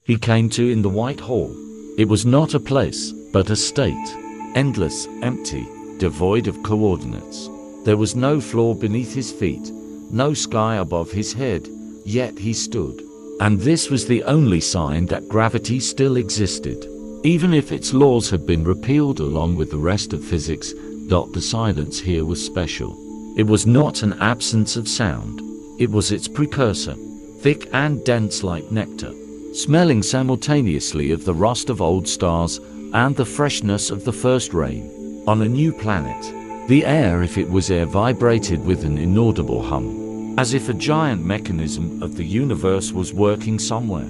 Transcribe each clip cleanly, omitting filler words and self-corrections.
he came to in the White Hall. It was not a place, but a state. Endless, empty, devoid of coordinates. There was no floor beneath his feet, no sky above his head, yet he stood. And this was the only sign that gravity still existed. Even if its laws had been repealed along with the rest of physics, the silence here was special. It was not an absence of sound. It was its precursor, thick and dense like nectar, smelling simultaneously of the rust of old stars and the freshness of the first rain. On a new planet, the air, if it was air, vibrated with an inaudible hum, as if a giant mechanism of the universe was working somewhere,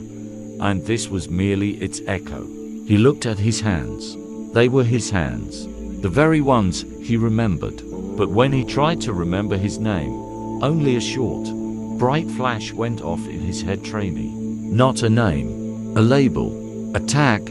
and this was merely its echo. He looked at his hands. They were his hands, the very ones he remembered. But when he tried to remember his name, only a short, bright flash went off in his head. Trainee. Not a name, a label, a tag.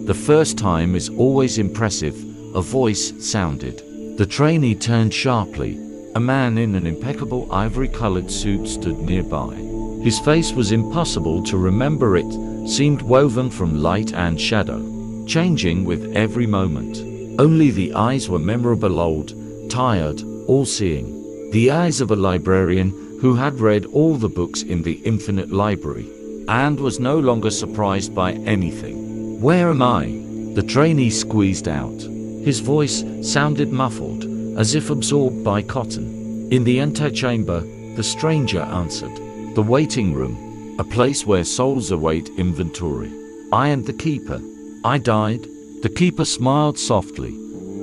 The first time is always impressive. A voice sounded. The trainee turned sharply. A man in an impeccable ivory-colored suit stood nearby. His face was impossible to remember. It seemed woven from light and shadow, changing with every moment. Only the eyes were memorable, old, tired, all-seeing. The eyes of a librarian who had read all the books in the infinite library and was no longer surprised by anything. "Where am I?" the trainee squeezed out. His voice sounded muffled, as if absorbed by cotton. "In the antechamber," the stranger answered. "The waiting room, a place where souls await inventory. I am the keeper. I died." The keeper smiled softly,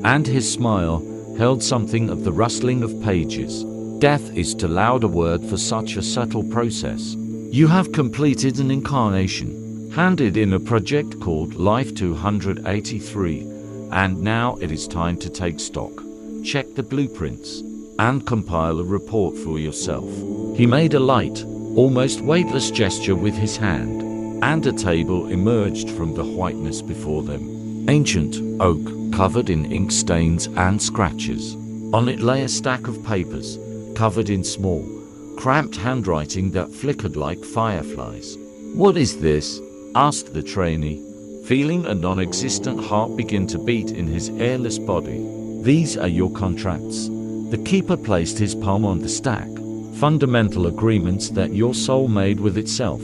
and his smile held something of the rustling of pages. "Death is too loud a word for such a subtle process. You have completed an incarnation, handed in a project called Life 283, and now it is time to take stock. Check the blueprints, and compile a report for yourself." He made a light, almost weightless gesture with his hand, and a table emerged from the whiteness before them. Ancient oak, covered in ink stains and scratches. On it lay a stack of papers, covered in small, cramped handwriting that flickered like fireflies. "What is this?" asked the trainee, feeling a non-existent heart begin to beat in his airless body. "These are your contracts." The keeper placed his palm on the stack. "Fundamental agreements that your soul made with itself,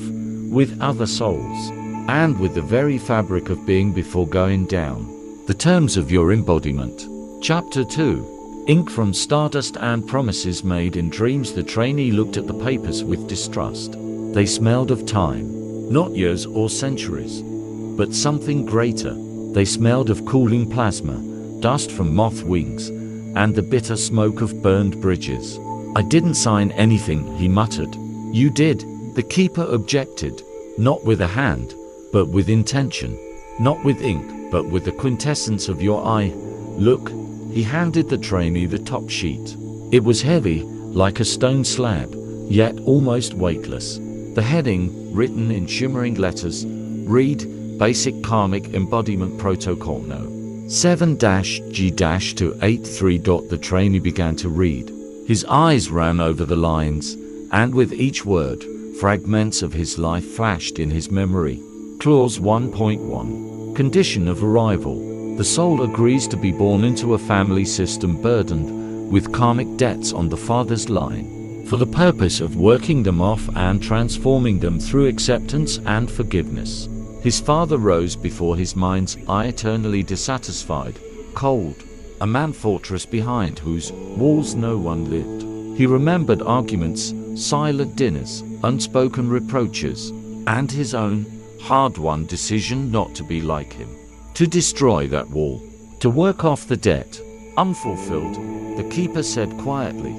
with other souls, and with the very fabric of being before going down. The terms of your embodiment." Chapter 2. Ink from Stardust and Promises Made in Dreams. The trainee looked at the papers with distrust. They smelled of time, not years or centuries, but something greater. They smelled of cooling plasma, dust from moth wings, and the bitter smoke of burned bridges. "I didn't sign anything," he muttered. "You did," the keeper objected. "Not with a hand, but with intention. Not with ink, but with the quintessence of your eye. Look." He handed the trainee the top sheet. It was heavy, like a stone slab, yet almost weightless. The heading, written in shimmering letters, read, "Basic Karmic Embodiment Protocol No. 7-G-283." The trainee began to read. His eyes ran over the lines, and with each word, fragments of his life flashed in his memory. Clause 1.1. Condition of arrival. The soul agrees to be born into a family system burdened with karmic debts on the father's line, for the purpose of working them off and transforming them through acceptance and forgiveness. His father rose before his mind's eye, eternally dissatisfied, cold, a man-fortress behind whose walls no one lived. He remembered arguments, silent dinners, unspoken reproaches, and his own, hard-won decision not to be like him. To destroy that wall, to work off the debt, unfulfilled, the keeper said quietly,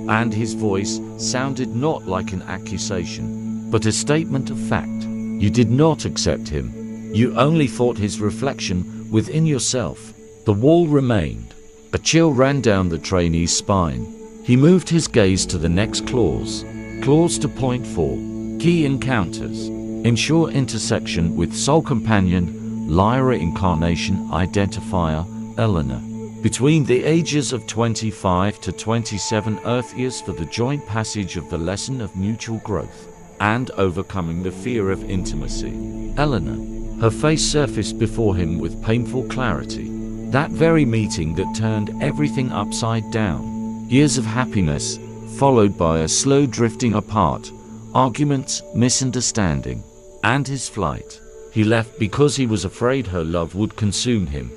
and his voice sounded not like an accusation, but a statement of fact. You did not accept him. You only fought his reflection within yourself. The wall remained. A chill ran down the trainee's spine. He moved his gaze to the next clause. Clause 2.4. Key encounters. Ensure intersection with soul companion, Lyra incarnation identifier, Eleanor. Between the ages of 25 to 27 Earth years for the joint passage of the lesson of mutual growth. and overcoming the fear of intimacy. Eleanor. Her face surfaced before him with painful clarity. That very meeting that turned everything upside down. Years of happiness, followed by a slow drifting apart, arguments, misunderstanding, and his flight. He left because he was afraid her love would consume him,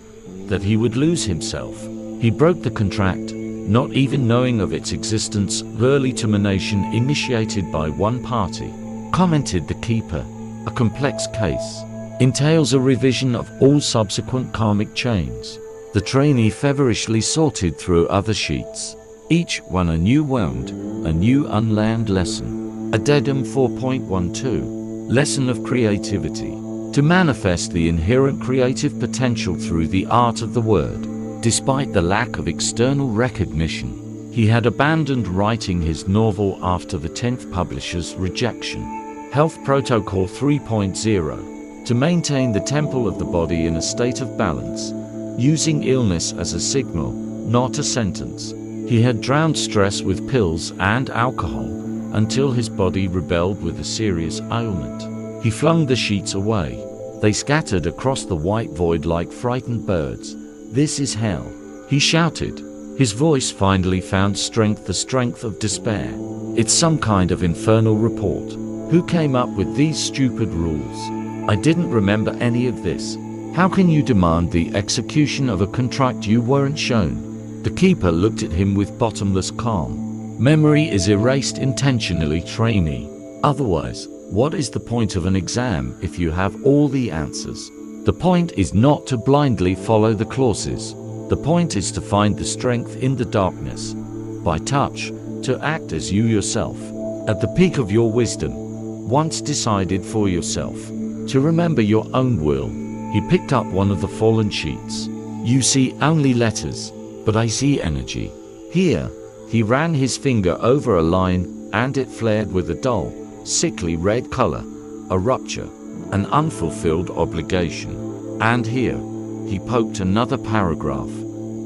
that he would lose himself. He broke the contract, not even knowing of its existence. Early termination initiated by one party, commented the keeper. A complex case. Entails a revision of all subsequent karmic chains. The trainee feverishly sorted through other sheets. Each one a new wound, a new unlearned lesson. Addendum 4.12. Lesson of creativity. To manifest the inherent creative potential through the art of the word. Despite the lack of external recognition, he had abandoned writing his novel after the 10th publisher's rejection. Health Protocol 3.0. To maintain the temple of the body in a state of balance, using illness as a signal, not a sentence. He had drowned stress with pills and alcohol until his body rebelled with a serious ailment. He flung the sheets away. They scattered across the white void like frightened birds. This is hell, he shouted. His voice finally found strength, the strength of despair. It's some kind of infernal report. Who came up with these stupid rules? I didn't remember any of this. How can you demand the execution of a contract you weren't shown? The keeper looked at him with bottomless calm. Memory is erased intentionally, trainee. Otherwise, what is the point of an exam if you have all the answers? The point is not to blindly follow the clauses. The point is to find the strength in the darkness. By touch, to act as you yourself. At the peak of your wisdom, once decided for yourself. To remember your own will. He picked up one of the fallen sheets. You see only letters, but I see energy. Here, he ran his finger over a line, and it flared with a dull, sickly red color. A rupture. An unfulfilled obligation. And here, he poked another paragraph,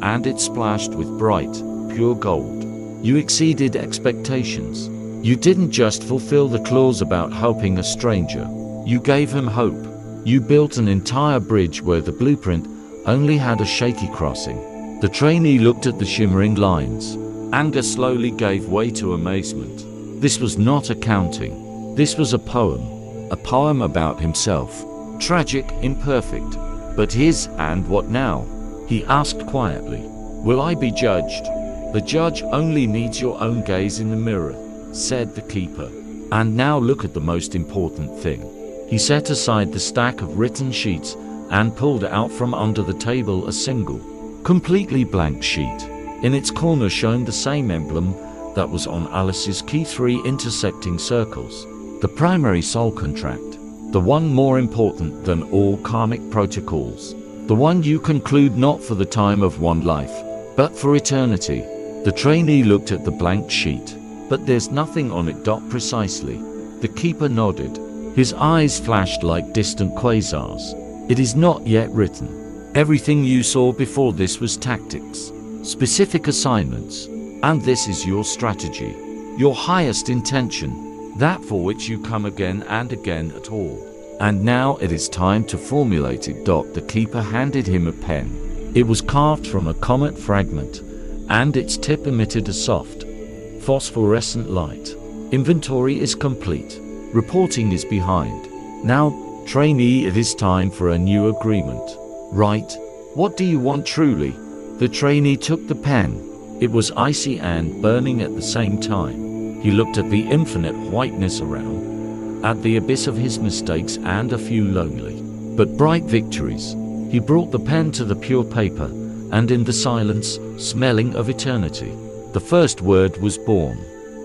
and it splashed with bright, pure gold. You exceeded expectations. You didn't just fulfill the clause about helping a stranger. You gave him hope. You built an entire bridge where the blueprint only had a shaky crossing. The trainee looked at the shimmering lines. Anger slowly gave way to amazement. This was not accounting. This was a poem. A poem about himself. Tragic, imperfect. But his, and what now? He asked quietly. Will I be judged? The judge only needs your own gaze in the mirror, said the keeper. And now look at the most important thing. He set aside the stack of written sheets and pulled out from under the table a single, completely blank sheet. In its corner shone the same emblem that was on Alice's key, 3 intersecting circles. The primary soul contract, the one more important than all karmic protocols, the one you conclude not for the time of one life, but for eternity. The trainee looked at the blank sheet. But there's nothing on it. Precisely. The keeper nodded. His eyes flashed like distant quasars. It is not yet written. Everything you saw before this was tactics, specific assignments, and this is your strategy, your highest intention. That for which you come again and again at all. And now it is time to formulate it. The keeper handed him a pen. It was carved from a comet fragment, and its tip emitted a soft, phosphorescent light. Inventory is complete. Reporting is behind. Now, trainee, it is time for a new agreement. Right? What do you want truly? The trainee took the pen. It was icy and burning at the same time. He looked at the infinite whiteness around, at the abyss of his mistakes and a few lonely, but bright victories. He brought the pen to the pure paper, and in the silence, smelling of eternity, the first word was born.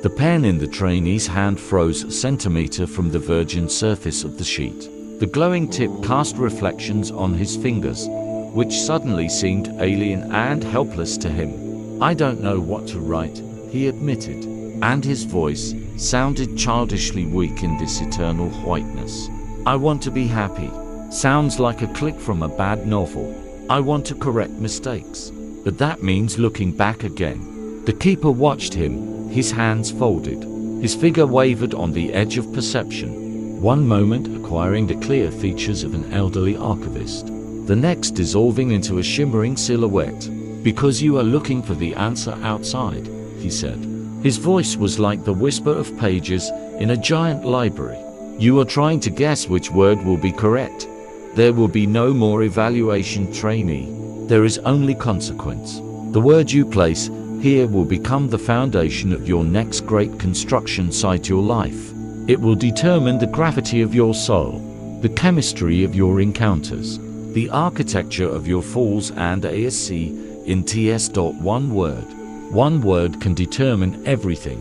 The pen in the trainee's hand froze a centimeter from the virgin surface of the sheet. The glowing tip cast reflections on his fingers, which suddenly seemed alien and helpless to him. I don't know what to write, he admitted, and his voice sounded childishly weak in this eternal whiteness. I want to be happy. Sounds like a click from a bad novel. I want to correct mistakes. But that means looking back again. The keeper watched him, his hands folded. His figure wavered on the edge of perception, one moment acquiring the clear features of an elderly archivist, the next dissolving into a shimmering silhouette. "Because you are looking for the answer outside," he said. His voice was like the whisper of pages in a giant library. "You are trying to guess which word will be correct. There will be no more evaluation, trainee. There is only consequence. The word you place here will become the foundation of your next great construction site, your life. It will determine the gravity of your soul, the chemistry of your encounters, the architecture of your falls and ASC in TS. One word can determine everything.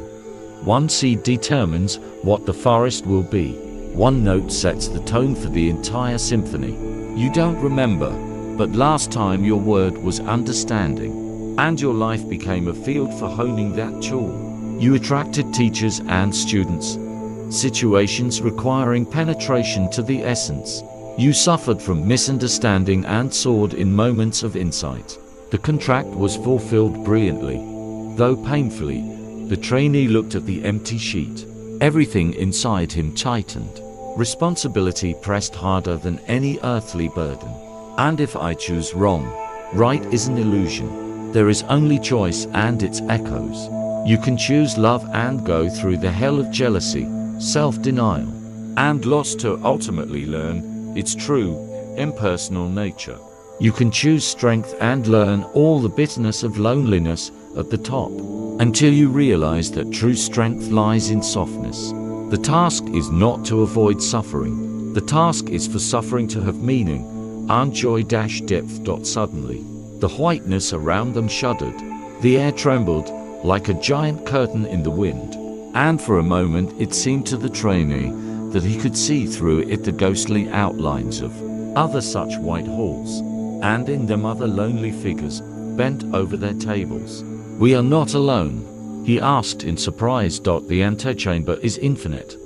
One seed determines what the forest will be. One note sets the tone for the entire symphony. You don't remember, but last time your word was understanding, and your life became a field for honing that tool. You attracted teachers and students, situations requiring penetration to the essence. You suffered from misunderstanding and soared in moments of insight. The contract was fulfilled brilliantly, though painfully. The trainee looked at the empty sheet. Everything inside him tightened. Responsibility pressed harder than any earthly burden. And if I choose wrong, right is an illusion. There is only choice and its echoes. You can choose love and go through the hell of jealousy, self-denial, and loss to ultimately learn its true, impersonal nature. You can choose strength and learn all the bitterness of loneliness at the top, until you realize that true strength lies in softness. The task is not to avoid suffering. The task is for suffering to have meaning, and joy-depth. Suddenly, the whiteness around them shuddered. The air trembled like a giant curtain in the wind, and for a moment it seemed to the trainee that he could see through it the ghostly outlines of other such white halls, and in them other lonely figures bent over their tables. "We are not alone?" he asked in surprise. "The antechamber is infinite,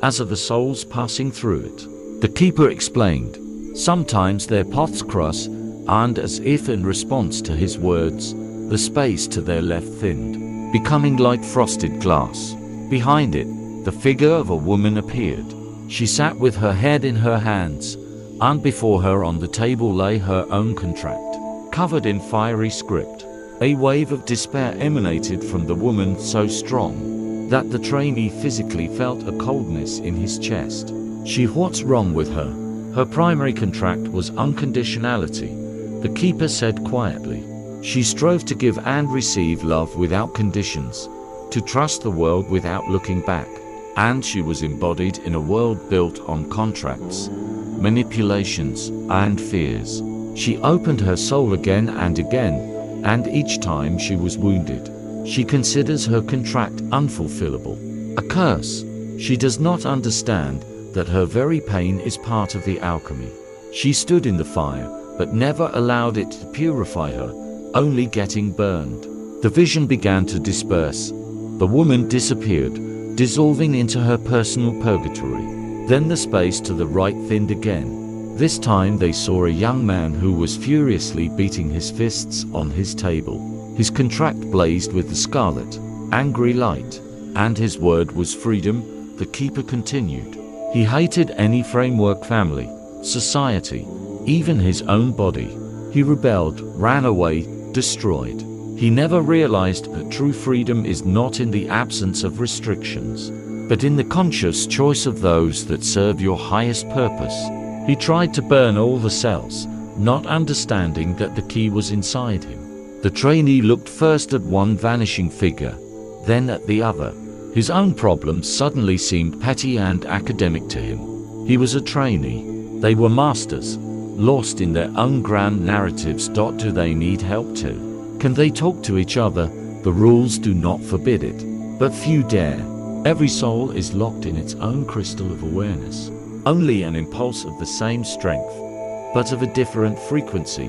as are the souls passing through it," the keeper explained. Sometimes their paths cross, and as if in response to his words, the space to their left thinned, becoming like frosted glass. Behind it, the figure of a woman appeared. She sat with her head in her hands, and before her on the table lay her own contract, covered in fiery script. A wave of despair emanated from the woman, so strong that the trainee physically felt a coldness in his chest. What's wrong with her? Her primary contract was unconditionality, the keeper said quietly. She strove to give and receive love without conditions, to trust the world without looking back, and she was embodied in a world built on contracts, manipulations, and fears. She opened her soul again and again, and each time she was wounded. She considers her contract unfulfillable, a curse. She does not understand that her very pain is part of the alchemy. She stood in the fire, but never allowed it to purify her, only getting burned. The vision began to disperse. The woman disappeared, dissolving into her personal purgatory. Then the space to the right thinned again. This time they saw a young man who was furiously beating his fists on his table. His contract blazed with the scarlet, angry light, and his word was freedom, the keeper continued. He hated any framework, family, society, even his own body. He rebelled, ran away, destroyed. He never realized that true freedom is not in the absence of restrictions, but in the conscious choice of those that serve your highest purpose. He tried to burn all the cells, not understanding that the key was inside him. The trainee looked first at one vanishing figure, then at the other. His own problems suddenly seemed petty and academic to him. He was a trainee. They were masters, lost in their own grand narratives. Do they need help too? Can they talk to each other? The rules do not forbid it, but few dare. Every soul is locked in its own crystal of awareness. Only an impulse of the same strength, but of a different frequency,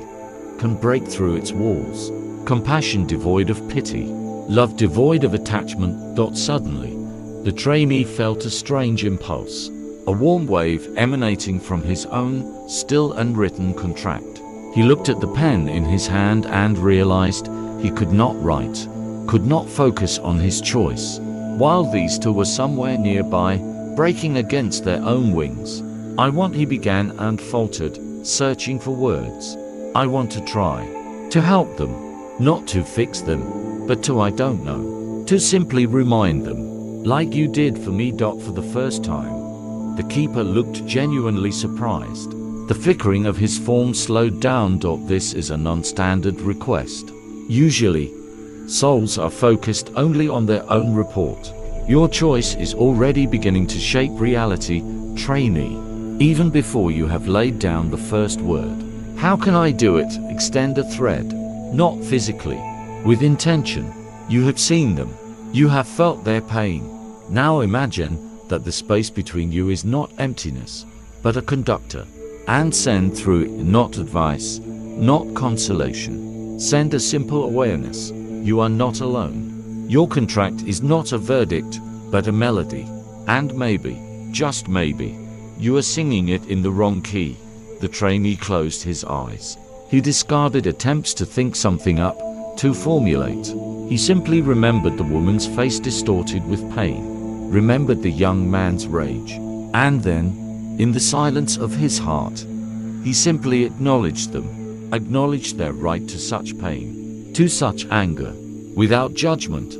can break through its walls. Compassion devoid of pity, love devoid of attachment. Suddenly, the trainee felt a strange impulse, a warm wave emanating from his own, still unwritten contract. He looked at the pen in his hand and realized he could not write, could not focus on his choice. while these two were somewhere nearby, breaking against their own wings. "I want," he began and faltered, searching for words. "I want to try to help them, not to fix them, but to, I don't know, to simply remind them, like you did for me, for the first time." The keeper looked genuinely surprised. The flickering of his form slowed down. "This is a non-standard request. Usually, souls are focused only on their own report. Your choice is already beginning to shape reality, trainee, even before you have laid down the first word." "How can I do it?" "Extend a thread. Not physically. With intention. You have seen them. You have felt their pain. Now imagine that the space between you is not emptiness, but a conductor. And send through it not advice, not consolation. Send a simple awareness. You are not alone. Your contract is not a verdict, but a melody. And maybe, just maybe, you are singing it in the wrong key." The trainee closed his eyes. He discarded attempts to think something up, to formulate. He simply remembered the woman's face distorted with pain, remembered the young man's rage, and then, in the silence of his heart, he simply acknowledged them, acknowledged their right to such pain, to such anger, without judgment,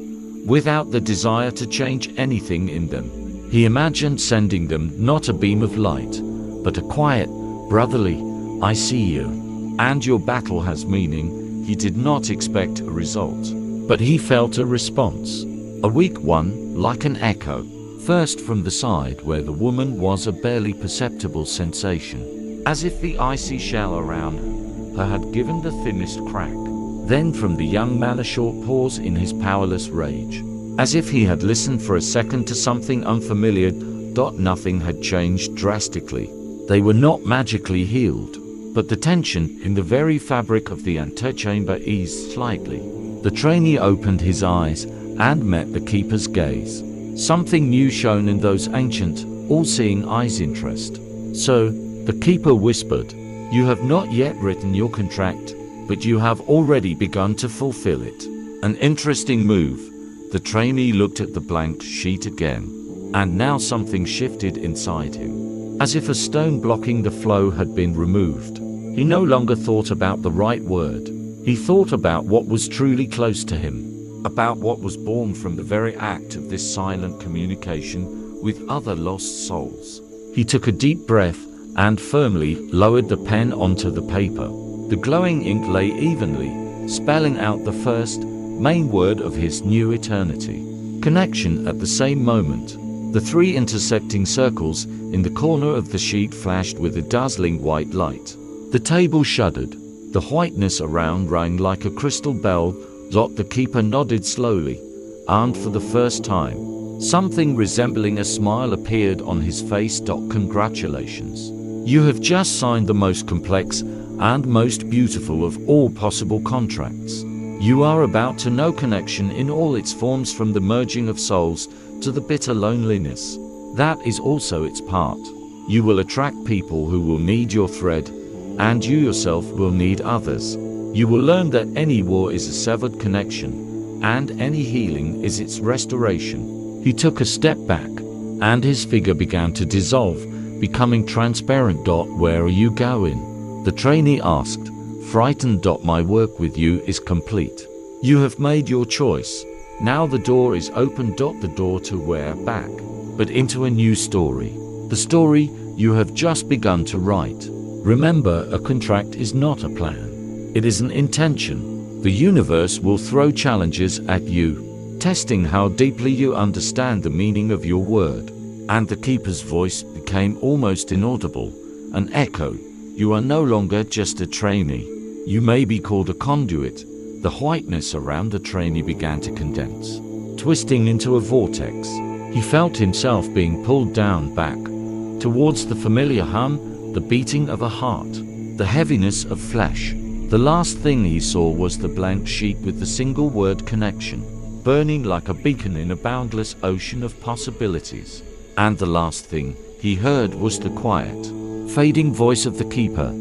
without the desire to change anything in them. He imagined sending them not a beam of light, but a quiet, brotherly, "I see you, and your battle has meaning." He did not expect a result, but he felt a response, a weak one, like an echo. First from the side where the woman was, a barely perceptible sensation, as if the icy shell around her had given the thinnest crack. Then from the young man, a short pause in his powerless rage, as if he had listened for a second to something unfamiliar. Nothing had changed drastically. They were not magically healed, but the tension in the very fabric of the antechamber eased slightly. The trainee opened his eyes and met the keeper's gaze. Something new shone in those ancient, all-seeing eyes. Interest. "So," the keeper whispered, "you have not yet written your contract, but you have already begun to fulfill it. An interesting move." The trainee looked at the blank sheet again, and now something shifted inside him, as if a stone blocking the flow had been removed. He no longer thought about the right word. He thought about what was truly close to him, about what was born from the very act of this silent communication with other lost souls. He took a deep breath and firmly lowered the pen onto the paper. The glowing ink lay evenly, spelling out the first, main word of his new eternity. Connection. At the same moment, the three intersecting circles in the corner of the sheet flashed with a dazzling white light. The table shuddered. The whiteness around rang like a crystal bell. The keeper nodded slowly, and for the first time, something resembling a smile appeared on his face. "Congratulations. You have just signed the most complex and most beautiful of all possible contracts. You are about to know connection in all its forms, from the merging of souls to the bitter loneliness. That is also its part. You will attract people who will need your thread, and you yourself will need others. You will learn that any war is a severed connection, and any healing is its restoration." He took a step back, and his figure began to dissolve, becoming transparent. "Where are you going?" the trainee asked, frightened. "My work with you is complete. You have made your choice. Now the door is open." "The door to where?" "Back, but into a new story. The story you have just begun to write. Remember, a contract is not a plan. It is an intention. The universe will throw challenges at you, testing how deeply you understand the meaning of your word." And the keeper's voice became almost inaudible, an echo. "You are no longer just a trainee. You may be called a conduit." The whiteness around the trainee began to condense, twisting into a vortex. He felt himself being pulled down, back, towards the familiar hum, the beating of a heart, the heaviness of flesh. The last thing he saw was the blank sheet with the single word "connection," burning like a beacon in a boundless ocean of possibilities. And the last thing he heard was the quiet, fading voice of the keeper,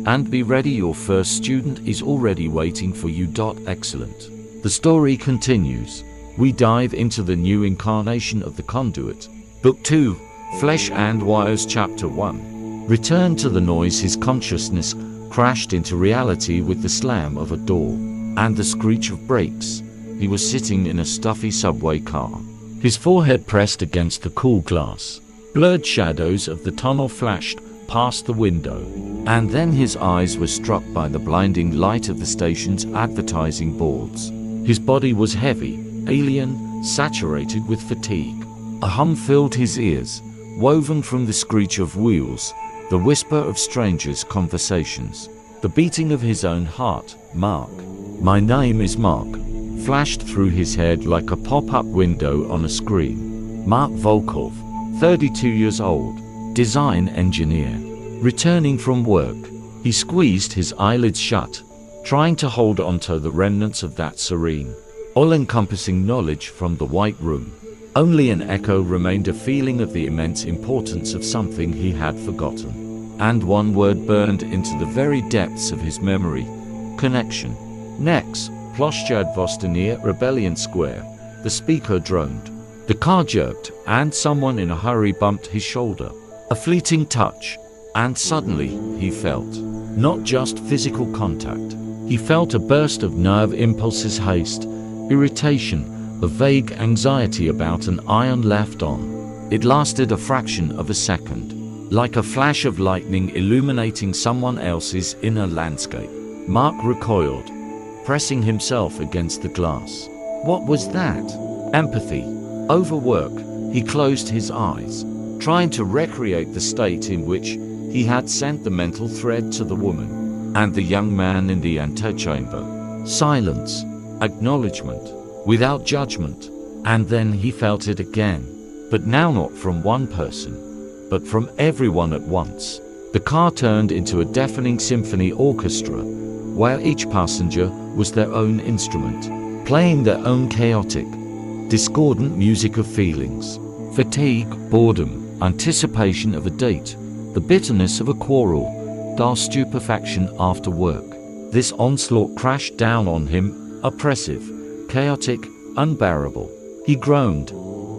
"And be ready, your first student is already waiting for you." Excellent. The story continues. we dive into the new incarnation of the Conduit. Book 2, Flesh and Wires, Chapter 1. Return to the noise. His consciousness crashed into reality with the slam of a door and the screech of brakes. He was sitting in a stuffy subway car, his forehead pressed against the cool glass. Blurred shadows of the tunnel flashed past the window, and then his eyes were struck by the blinding light of the station's advertising boards. His body was heavy, alien, saturated with fatigue. A hum filled his ears, woven from the screech of wheels, the whisper of strangers' conversations, the beating of his own heart. Mark. My name is Mark, flashed through his head like a pop-up window on a screen. Mark Volkov, 32 years old, design engineer. Returning from work, he squeezed his eyelids shut, trying to hold onto the remnants of that serene, all-encompassing knowledge from the White Room. Only an echo remained, a feeling of the immense importance of something he had forgotten. And one word burned into the very depths of his memory: connection. Next, Ploshchad Vostania, Rebellion Square. The speaker droned. The car jerked, and someone in a hurry bumped his shoulder. A fleeting touch, and suddenly he felt not just physical contact. He felt a burst of nerve impulses, haste, irritation, a vague anxiety about an iron left on. It lasted a fraction of a second, like a flash of lightning illuminating someone else's inner landscape. Mark recoiled, pressing himself against the glass. What was that? Empathy. Overwork. He closed his eyes, trying to recreate the state in which he had sent the mental thread to the woman and the young man in the antechamber. Silence. Acknowledgement. Without judgment. And then he felt it again. But now not from one person, but from everyone at once. The car turned into a deafening symphony orchestra, where each passenger was their own instrument, playing their own chaotic, discordant music of feelings. Fatigue, boredom, anticipation of a date, the bitterness of a quarrel, dull stupefaction after work. This onslaught crashed down on him, oppressive, chaotic, unbearable. He groaned,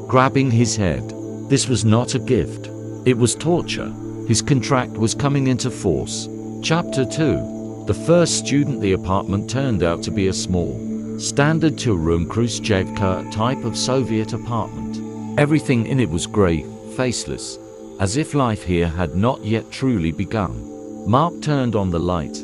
grabbing his head. This was not a gift. It was torture. His contract was coming into force. Chapter 2. The first student. The apartment turned out to be a small, standard two-room Khrushchevka type of Soviet apartment. Everything in it was grey, faceless, as if life here had not yet truly begun. Mark turned on the light,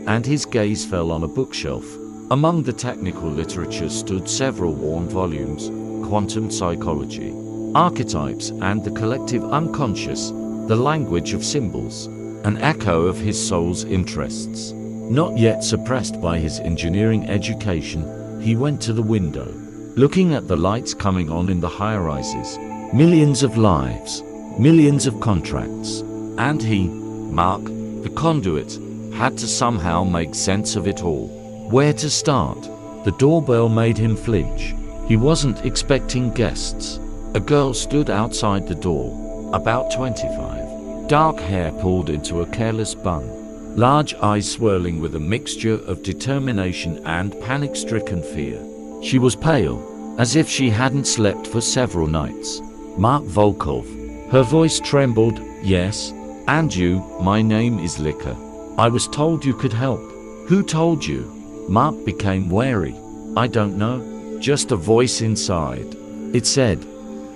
and his gaze fell on a bookshelf. Among the technical literature stood several worn volumes: Quantum Psychology, Archetypes and the Collective Unconscious, The Language of Symbols, an echo of his soul's interests. Not yet suppressed by his engineering education, he went to the window, looking at the lights coming on in the high-rises. Millions of lives, millions of contracts. And he, Mark, the conduit, had to somehow make sense of it all. Where to start? The doorbell made him flinch. He wasn't expecting guests. A girl stood outside the door, about 25. Dark hair pulled into a careless bun. Large eyes swirling with a mixture of determination and panic-stricken fear. She was pale, as if she hadn't slept for several nights. Mark Volkov. Her voice trembled. Yes, and you, my name is Licker. I was told you could help. Who told you? Mark became wary. I don't know. Just a voice inside. It said,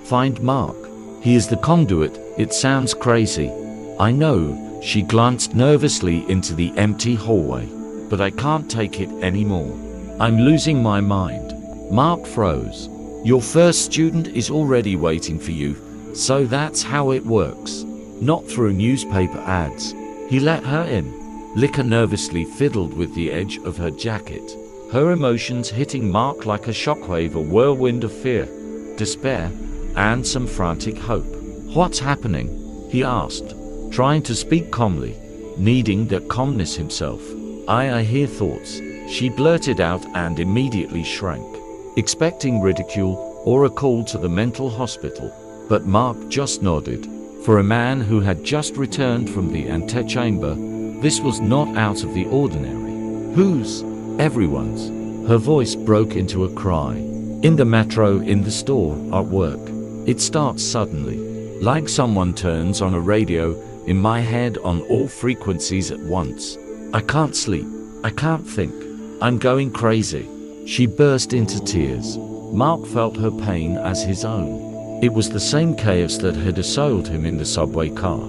find Mark. He is the conduit. It sounds crazy. I know. She glanced nervously into the empty hallway. But I can't take it anymore. I'm losing my mind. Mark froze. Your first student is already waiting for you, so that's how it works. Not through newspaper ads. He let her in. Licker nervously fiddled with the edge of her jacket, her emotions hitting Mark like a shockwave, a whirlwind of fear, despair, and some frantic hope. What's happening? He asked, trying to speak calmly, needing that calmness himself. I hear thoughts, she blurted out and immediately shrank, expecting ridicule or a call to the mental hospital. But Mark just nodded. For a man who had just returned from the antechamber, this was not out of the ordinary. Whose? Everyone's. Her voice broke into a cry. In the metro, in the store, at work. It starts suddenly. Like someone turns on a radio, in my head on all frequencies at once. I can't sleep. I can't think. I'm going crazy. She burst into tears. Mark felt her pain as his own. It was the same chaos that had assailed him in the subway car,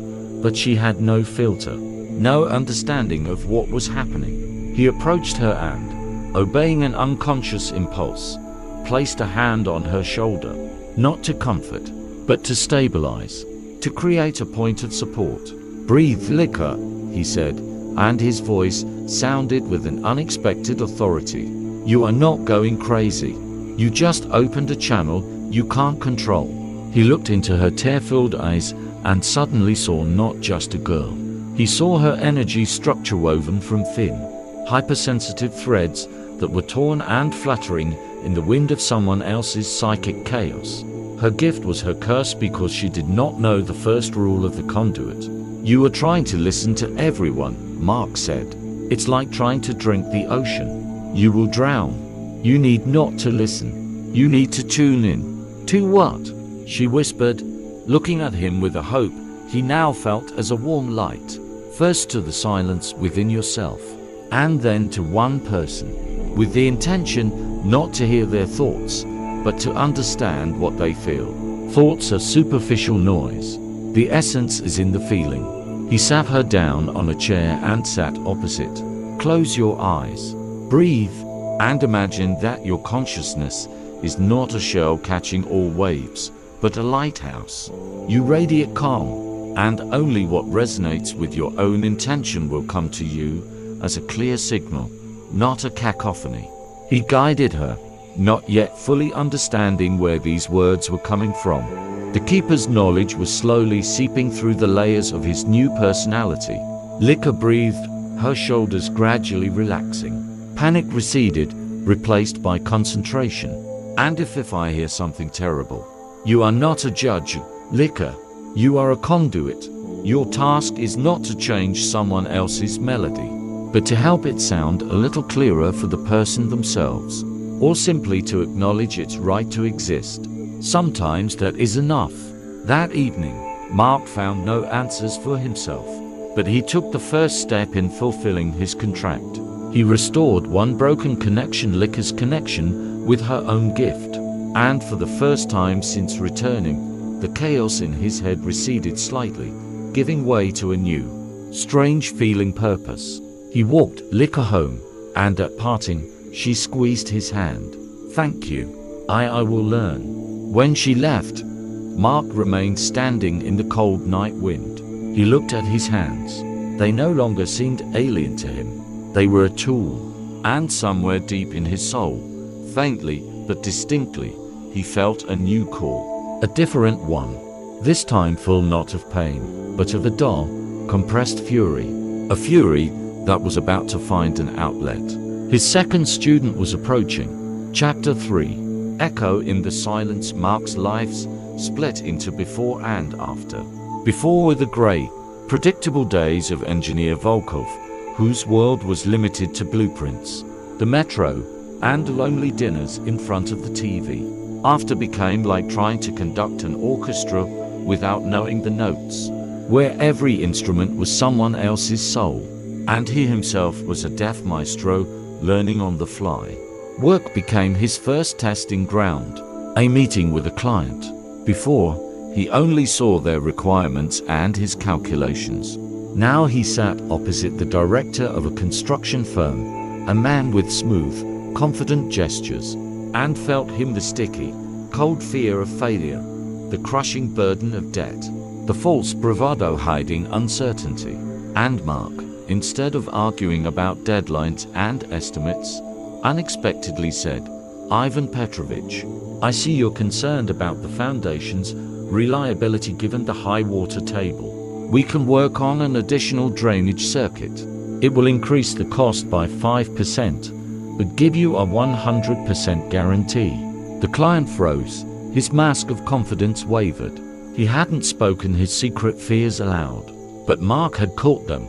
but she had no filter, no understanding of what was happening. He approached her and, obeying an unconscious impulse, placed a hand on her shoulder, not to comfort, but to stabilize, to create a point of support. "Breathe, Liquor," he said, and his voice sounded with an unexpected authority. "You are not going crazy. You just opened a channel you can't control." He looked into her tear-filled eyes and suddenly saw not just a girl. He saw her energy structure woven from thin, hypersensitive threads that were torn and fluttering in the wind of someone else's psychic chaos. Her gift was her curse because she did not know the first rule of the conduit. "You are trying to listen to everyone," Mark said. "It's like trying to drink the ocean. You will drown. You need not to listen. You need to tune in." "To what?" she whispered, looking at him with a hope he now felt as a warm light. "First to the silence within yourself, and then to one person, with the intention not to hear their thoughts, but to understand what they feel. Thoughts are superficial noise. The essence is in the feeling." He sat her down on a chair and sat opposite. "Close your eyes. Breathe, and imagine that your consciousness is not a shell catching all waves, but a lighthouse. You radiate calm, and only what resonates with your own intention will come to you as a clear signal, not a cacophony." He guided her, not yet fully understanding where these words were coming from. The keeper's knowledge was slowly seeping through the layers of his new personality. Liquor breathed, her shoulders gradually relaxing. Panic receded, replaced by concentration. "And if I hear something terrible?" "You are not a judge, Liquor. You are a conduit. Your task is not to change someone else's melody, but to help it sound a little clearer for the person themselves, or simply to acknowledge its right to exist. Sometimes that is enough." That evening, Mark found no answers for himself, but he took the first step in fulfilling his contract. He restored one broken connection, Liquor's connection with her own gift, and for the first time since returning, the chaos in his head receded slightly, giving way to a new, strange feeling purpose. He walked Liquor home, and at parting, she squeezed his hand. "Thank you. I will learn." When she left, Mark remained standing in the cold night wind. He looked at his hands. They no longer seemed alien to him. They were a tool, and somewhere deep in his soul, faintly but distinctly, he felt a new call, a different one, this time full not of pain, but of a dull, compressed fury, a fury that was about to find an outlet. His second student was approaching. Chapter 3. Echo in the silence. Mark's lives split into before and after. Before were the grey, predictable days of engineer Volkov, whose world was limited to blueprints, the metro, and lonely dinners in front of the TV. After became like trying to conduct an orchestra without knowing the notes, where every instrument was someone else's soul, and he himself was a deaf maestro learning on the fly. Work became his first testing ground, a meeting with a client. Before, he only saw their requirements and his calculations. Now he sat opposite the director of a construction firm, a man with smooth, confident gestures, and felt him the sticky, cold fear of failure, the crushing burden of debt, the false bravado hiding uncertainty. And Mark, instead of arguing about deadlines and estimates, unexpectedly said, "Ivan Petrovich, I see you're concerned about the foundation's reliability given the high water table. We can work on an additional drainage circuit. It will increase the cost by 5%, but give you a 100% guarantee." The client froze. His mask of confidence wavered. He hadn't spoken his secret fears aloud, but Mark had caught them,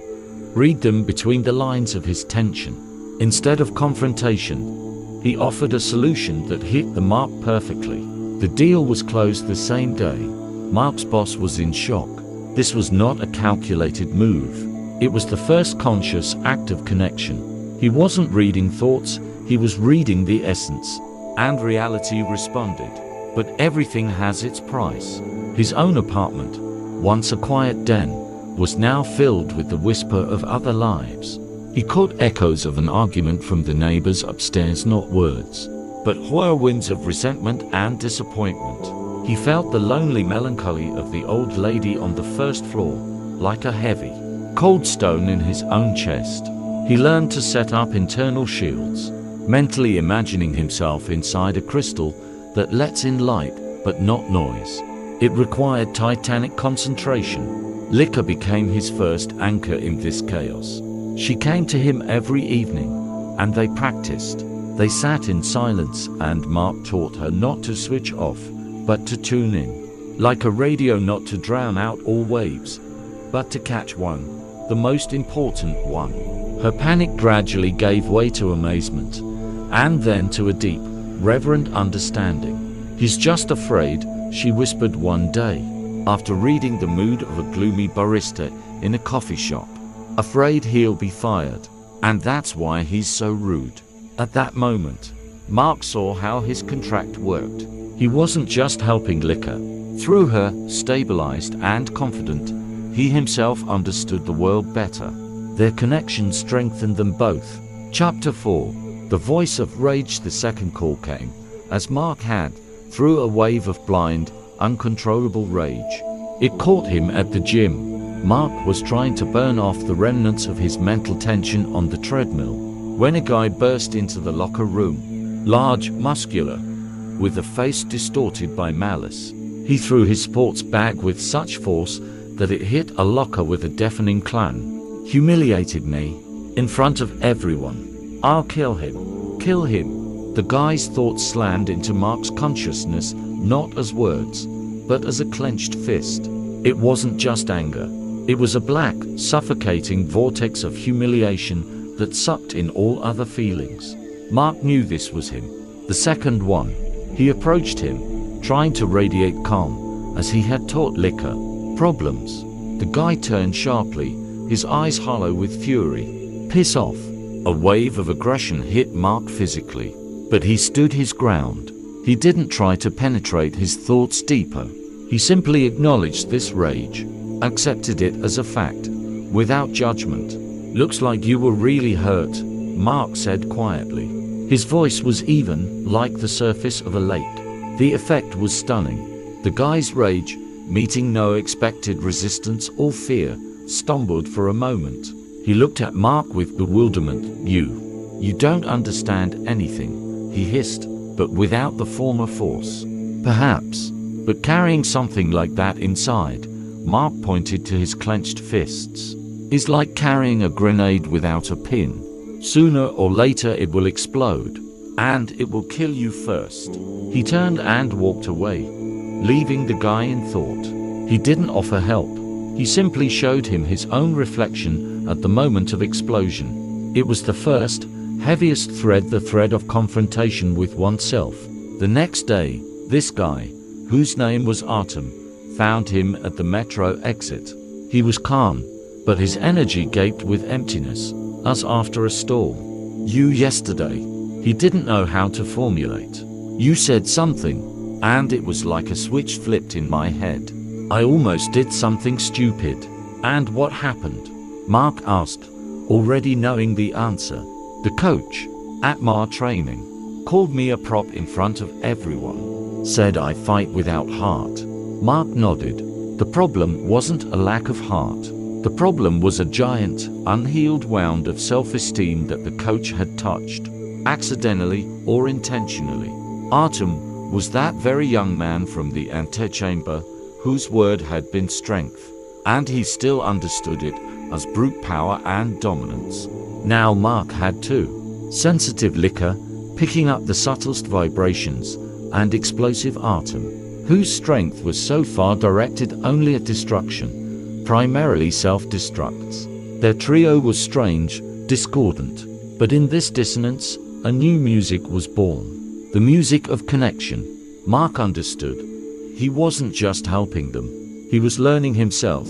read them between the lines of his tension. Instead of confrontation, He offered a solution that hit the mark perfectly. The deal was closed the same day. Mark's boss was in shock. This was not a calculated move. It was the first conscious act of connection. He wasn't reading thoughts, he was reading the essence. And reality responded. But everything has its price. His own apartment, once a quiet den, was now filled with the whisper of other lives. He caught echoes of an argument from the neighbors upstairs, not words, but whirlwinds of resentment and disappointment. He felt the lonely melancholy of the old lady on the first floor, like a heavy, cold stone in his own chest. He learned to set up internal shields, mentally imagining himself inside a crystal that lets in light, but not noise. It required titanic concentration. Liquor became his first anchor in this chaos. She came to him every evening, and they practiced. They sat in silence, and Mark taught her not to switch off, but to tune in. Like a radio, not to drown out all waves, but to catch one, the most important one. Her panic gradually gave way to amazement, and then to a deep, reverent understanding. "He's just afraid," she whispered one day, after reading the mood of a gloomy barista in a coffee shop. "Afraid he'll be fired, and that's why he's so rude." At that moment, Mark saw how his contract worked. He wasn't just helping Liquor. Through her, stabilized and confident, he himself understood the world better. Their connection strengthened them both. Chapter 4. The voice of rage. The second call came, as Mark had, through a wave of blind, uncontrollable rage. It caught him at the gym. Mark was trying to burn off the remnants of his mental tension on the treadmill, when a guy burst into the locker room. Large, muscular, with a face distorted by malice. He threw his sports bag with such force that it hit a locker with a deafening clang. "Humiliated me, in front of everyone. I'll kill him. Kill him." The guy's thoughts slammed into Mark's consciousness, not as words, but as a clenched fist. It wasn't just anger. It was a black, suffocating vortex of humiliation that sucked in all other feelings. Mark knew this was him. The second one. He approached him, trying to radiate calm, as he had taught Liquor. "Problems?" The guy turned sharply, his eyes hollow with fury. "Piss off." A wave of aggression hit Mark physically, but he stood his ground. He didn't try to penetrate his thoughts deeper. He simply acknowledged this rage, accepted it as a fact, without judgment. "Looks like you were really hurt," Mark said quietly. His voice was even, like the surface of a lake. The effect was stunning. The guy's rage, meeting no expected resistance or fear, stumbled for a moment. He looked at Mark with bewilderment. You don't understand anything," he hissed, but without the former force. "Perhaps, but carrying something like that inside," Mark pointed to his clenched fists, "is like carrying a grenade without a pin. Sooner or later it will explode, and it will kill you first." He turned and walked away, leaving the guy in thought. He didn't offer help. He simply showed him his own reflection at the moment of explosion. It was the first, heaviest thread, the thread of confrontation with oneself. The next day, this guy, whose name was Artem, found him at the metro exit. He was calm, but his energy gaped with emptiness, as after a storm. "You yesterday," he didn't know how to formulate. "You said something, and it was like a switch flipped in my head. I almost did something stupid." "And what happened?" Mark asked, already knowing the answer. "The coach, at my training, called me a prop in front of everyone. Said I fight without heart." Mark nodded. The problem wasn't a lack of heart. The problem was a giant, unhealed wound of self-esteem that the coach had touched, accidentally or intentionally. Artem was that very young man from the antechamber, whose word had been strength, and he still understood it as brute power and dominance. Now Mark had too. Sensitive Liquor, picking up the subtlest vibrations, and explosive Artem, whose strength was so far directed only at destruction, primarily self-destructs. Their trio was strange, discordant, but in this dissonance, a new music was born. The music of connection. Mark understood. He wasn't just helping them. He was learning himself,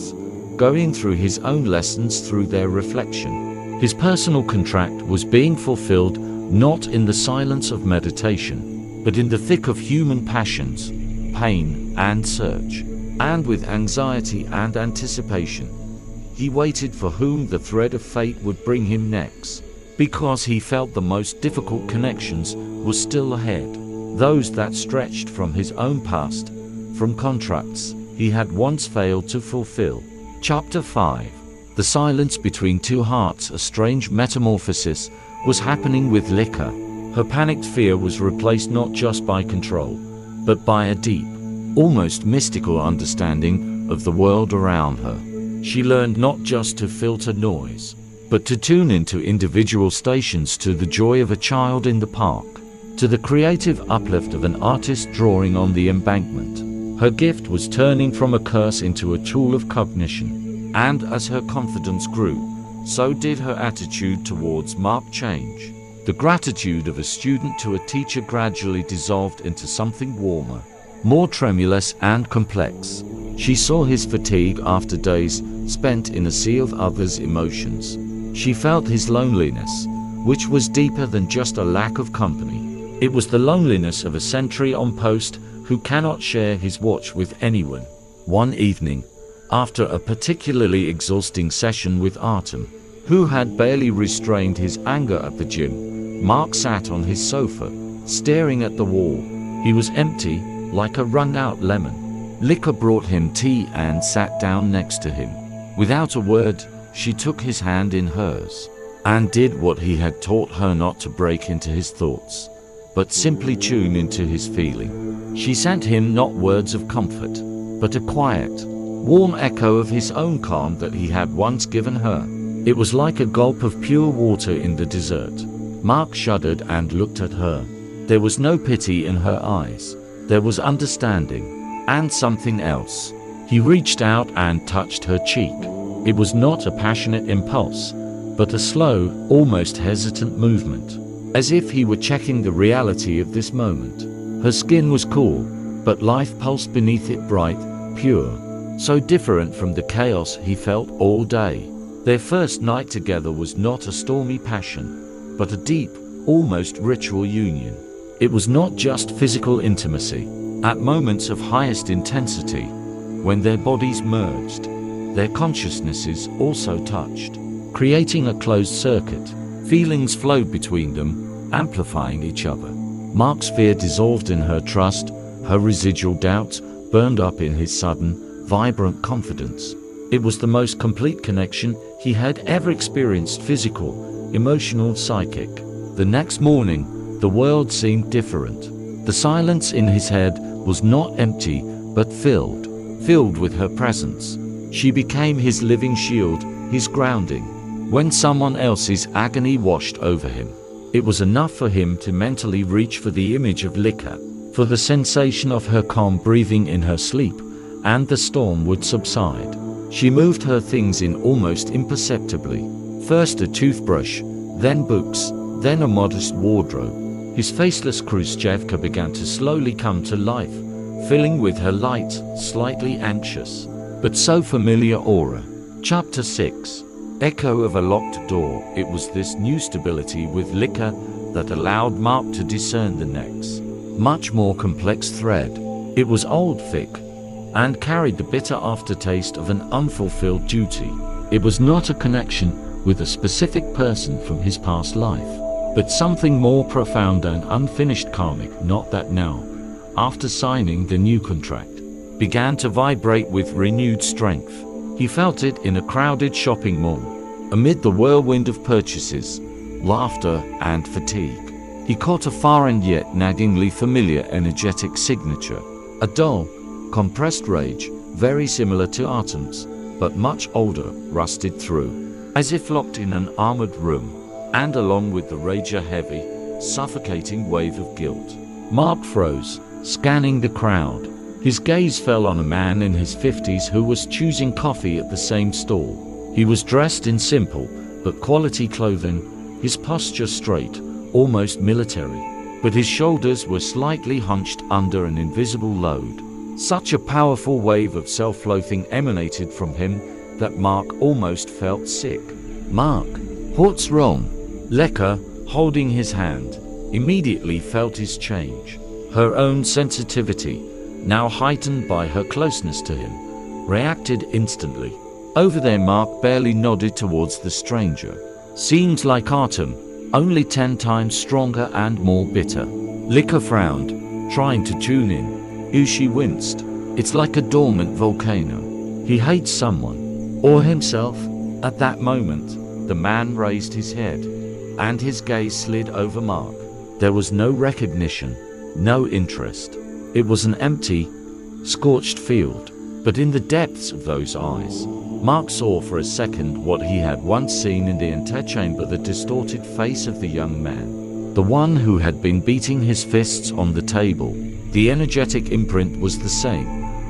going through his own lessons through their reflection. His personal contract was being fulfilled not in the silence of meditation, but in the thick of human passions, pain and search, and with anxiety and anticipation. He waited for whom the thread of fate would bring him next, because he felt the most difficult connections were still ahead, those that stretched from his own past, from contracts he had once failed to fulfill. Chapter 5. The silence between two hearts. A strange metamorphosis was happening with Lika. Her panicked fear was replaced not just by control, but by a deep, almost mystical understanding of the world around her. She learned not just to filter noise, but to tune into individual stations, to the joy of a child in the park, to the creative uplift of an artist drawing on the embankment. Her gift was turning from a curse into a tool of cognition, and as her confidence grew, so did her attitude towards Mark change. The gratitude of a student to a teacher gradually dissolved into something warmer, more tremulous and complex. She saw his fatigue after days spent in a sea of others' emotions. She felt his loneliness, which was deeper than just a lack of company. It was the loneliness of a sentry on post who cannot share his watch with anyone. One evening, after a particularly exhausting session with Artem, who had barely restrained his anger at the gym, Mark sat on his sofa, staring at the wall. He was empty, like a wrung-out lemon. Lika brought him tea and sat down next to him. Without a word, she took his hand in hers, and did what he had taught her: not to break into his thoughts, but simply tune into his feeling. She sent him not words of comfort, but a quiet, warm echo of his own calm that he had once given her. It was like a gulp of pure water in the desert. Mark shuddered and looked at her. There was no pity in her eyes. There was understanding, and something else. He reached out and touched her cheek. It was not a passionate impulse, but a slow, almost hesitant movement, as if he were checking the reality of this moment. Her skin was cool, but life pulsed beneath it, bright, pure, so different from the chaos he felt all day. Their first night together was not a stormy passion, but a deep, almost ritual union. It was not just physical intimacy. At moments of highest intensity, when their bodies merged, their consciousnesses also touched, creating a closed circuit. Feelings flowed between them, amplifying each other. Mark's fear dissolved in her trust, her residual doubts burned up in his sudden, vibrant confidence. It was the most complete connection he had ever experienced: physical, emotional, psychic. The next morning, the world seemed different. The silence in his head was not empty, but filled with her presence. She became his living shield, his grounding. When someone else's agony washed over him, it was enough for him to mentally reach for the image of Lika, for the sensation of her calm breathing in her sleep, and the storm would subside. She moved her things in almost imperceptibly. First a toothbrush, then books, then a modest wardrobe. His faceless Khrushchevka began to slowly come to life, filling with her light, slightly anxious, but so familiar aura. Chapter 6. Echo of a locked door. It was this new stability with Lika that allowed Mark to discern the next, much more complex thread. It was old, thick, and carried the bitter aftertaste of an unfulfilled duty. It was not a connection with a specific person from his past life, but something more profound and unfinished, karmic. Not that now, after signing the new contract, began to vibrate with renewed strength. He felt it in a crowded shopping mall, amid the whirlwind of purchases, laughter, and fatigue. He caught a foreign yet naggingly familiar energetic signature, a dull, compressed rage, very similar to Artem's, but much older, rusted through, as if locked in an armored room, and along with the rage a heavy, suffocating wave of guilt. Mark froze, scanning the crowd. His gaze fell on a man in his 50s who was choosing coffee at the same stall. He was dressed in simple, but quality clothing, his posture straight, almost military, but his shoulders were slightly hunched under an invisible load. Such a powerful wave of self-loathing emanated from him that Mark almost felt sick. "Mark, what's wrong?" Leka, holding his hand, immediately felt his change. Her own sensitivity, now heightened by her closeness to him, reacted instantly. Over there, Mark barely nodded towards the stranger. "Seems like Artem, only 10 times stronger and more bitter." Leka frowned, trying to tune in. Ushi winced. "It's like a dormant volcano. He hates someone, or himself." At that moment, the man raised his head, and his gaze slid over Mark. There was no recognition, no interest. It was an empty, scorched field. But in the depths of those eyes, Mark saw for a second what he had once seen in the antechamber: the distorted face of the young man, the one who had been beating his fists on the table. The energetic imprint was the same,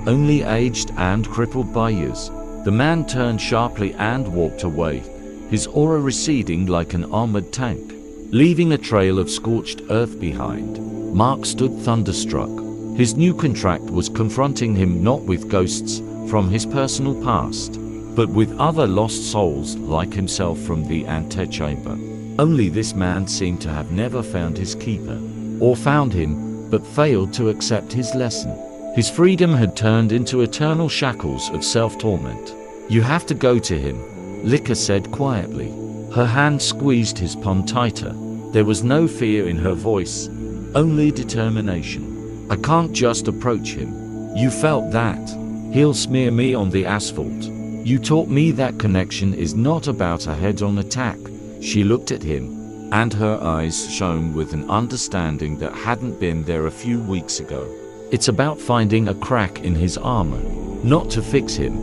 only aged and crippled by years. The man turned sharply and walked away, his aura receding like an armored tank, leaving a trail of scorched earth behind. Mark stood thunderstruck. His new contract was confronting him not with ghosts from his personal past, but with other lost souls like himself from the antechamber. Only this man seemed to have never found his keeper, or found him, but failed to accept his lesson. His freedom had turned into eternal shackles of self-torment. "You have to go to him," Leka said quietly. Her hand squeezed his palm tighter. There was no fear in her voice, only determination. "I can't just approach him. You felt that. He'll smear me on the asphalt. You taught me that connection is not about a head-on attack." She looked at him, and her eyes shone with an understanding that hadn't been there a few weeks ago. "It's about finding a crack in his armor, not to fix him,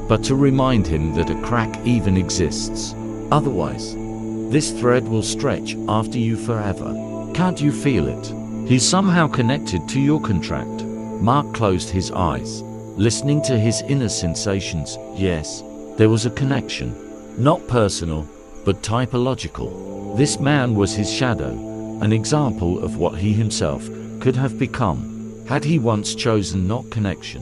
but to remind him that a crack even exists. Otherwise, this thread will stretch after you forever. Can't you feel it? He's somehow connected to your contract." Mark closed his eyes, listening to his inner sensations. Yes, there was a connection. Not personal, but typological. This man was his shadow, an example of what he himself could have become, had he once chosen not connection,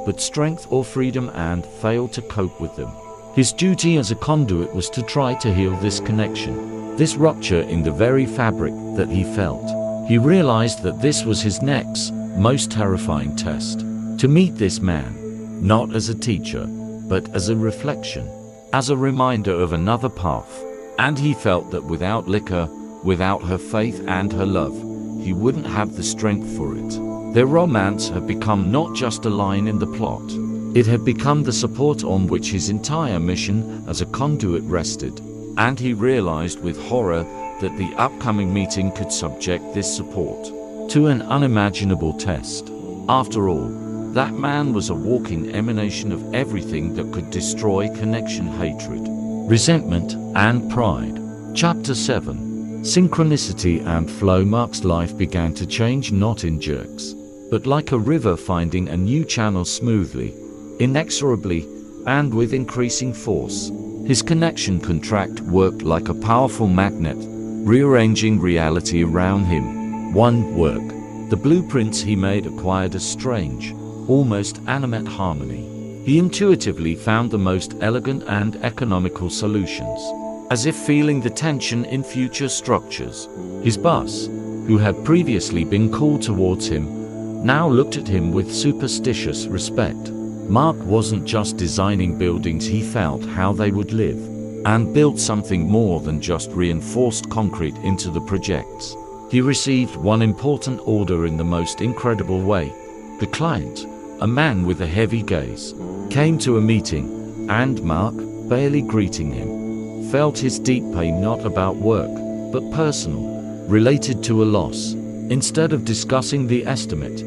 but strength or freedom and failed to cope with them. His duty as a conduit was to try to heal this connection, this rupture in the very fabric that he felt. He realized that this was his next, most terrifying test. To meet this man, not as a teacher, but as a reflection, as a reminder of another path. And he felt that without Leka, without her faith and her love, he wouldn't have the strength for it. Their romance had become not just a line in the plot. It had become the support on which his entire mission as a conduit rested. And he realized with horror that the upcoming meeting could subject this support to an unimaginable test. After all, that man was a walking emanation of everything that could destroy connection: hatred, resentment, and pride. Chapter 7. Synchronicity and flow. Mark's life began to change, not in jerks, but like a river finding a new channel smoothly, inexorably, and with increasing force. His connection contract worked like a powerful magnet, rearranging reality around him. One work. The blueprints he made acquired a strange, almost animate harmony. He intuitively found the most elegant and economical solutions, as if feeling the tension in future structures. His boss, who had previously been cool towards him, now looked at him with superstitious respect. Mark wasn't just designing buildings, he felt how they would live, and built something more than just reinforced concrete into the projects. He received one important order in the most incredible way. The client, a man with a heavy gaze, came to a meeting, and Mark, barely greeting him, felt his deep pain, not about work, but personal, related to a loss. Instead of discussing the estimate,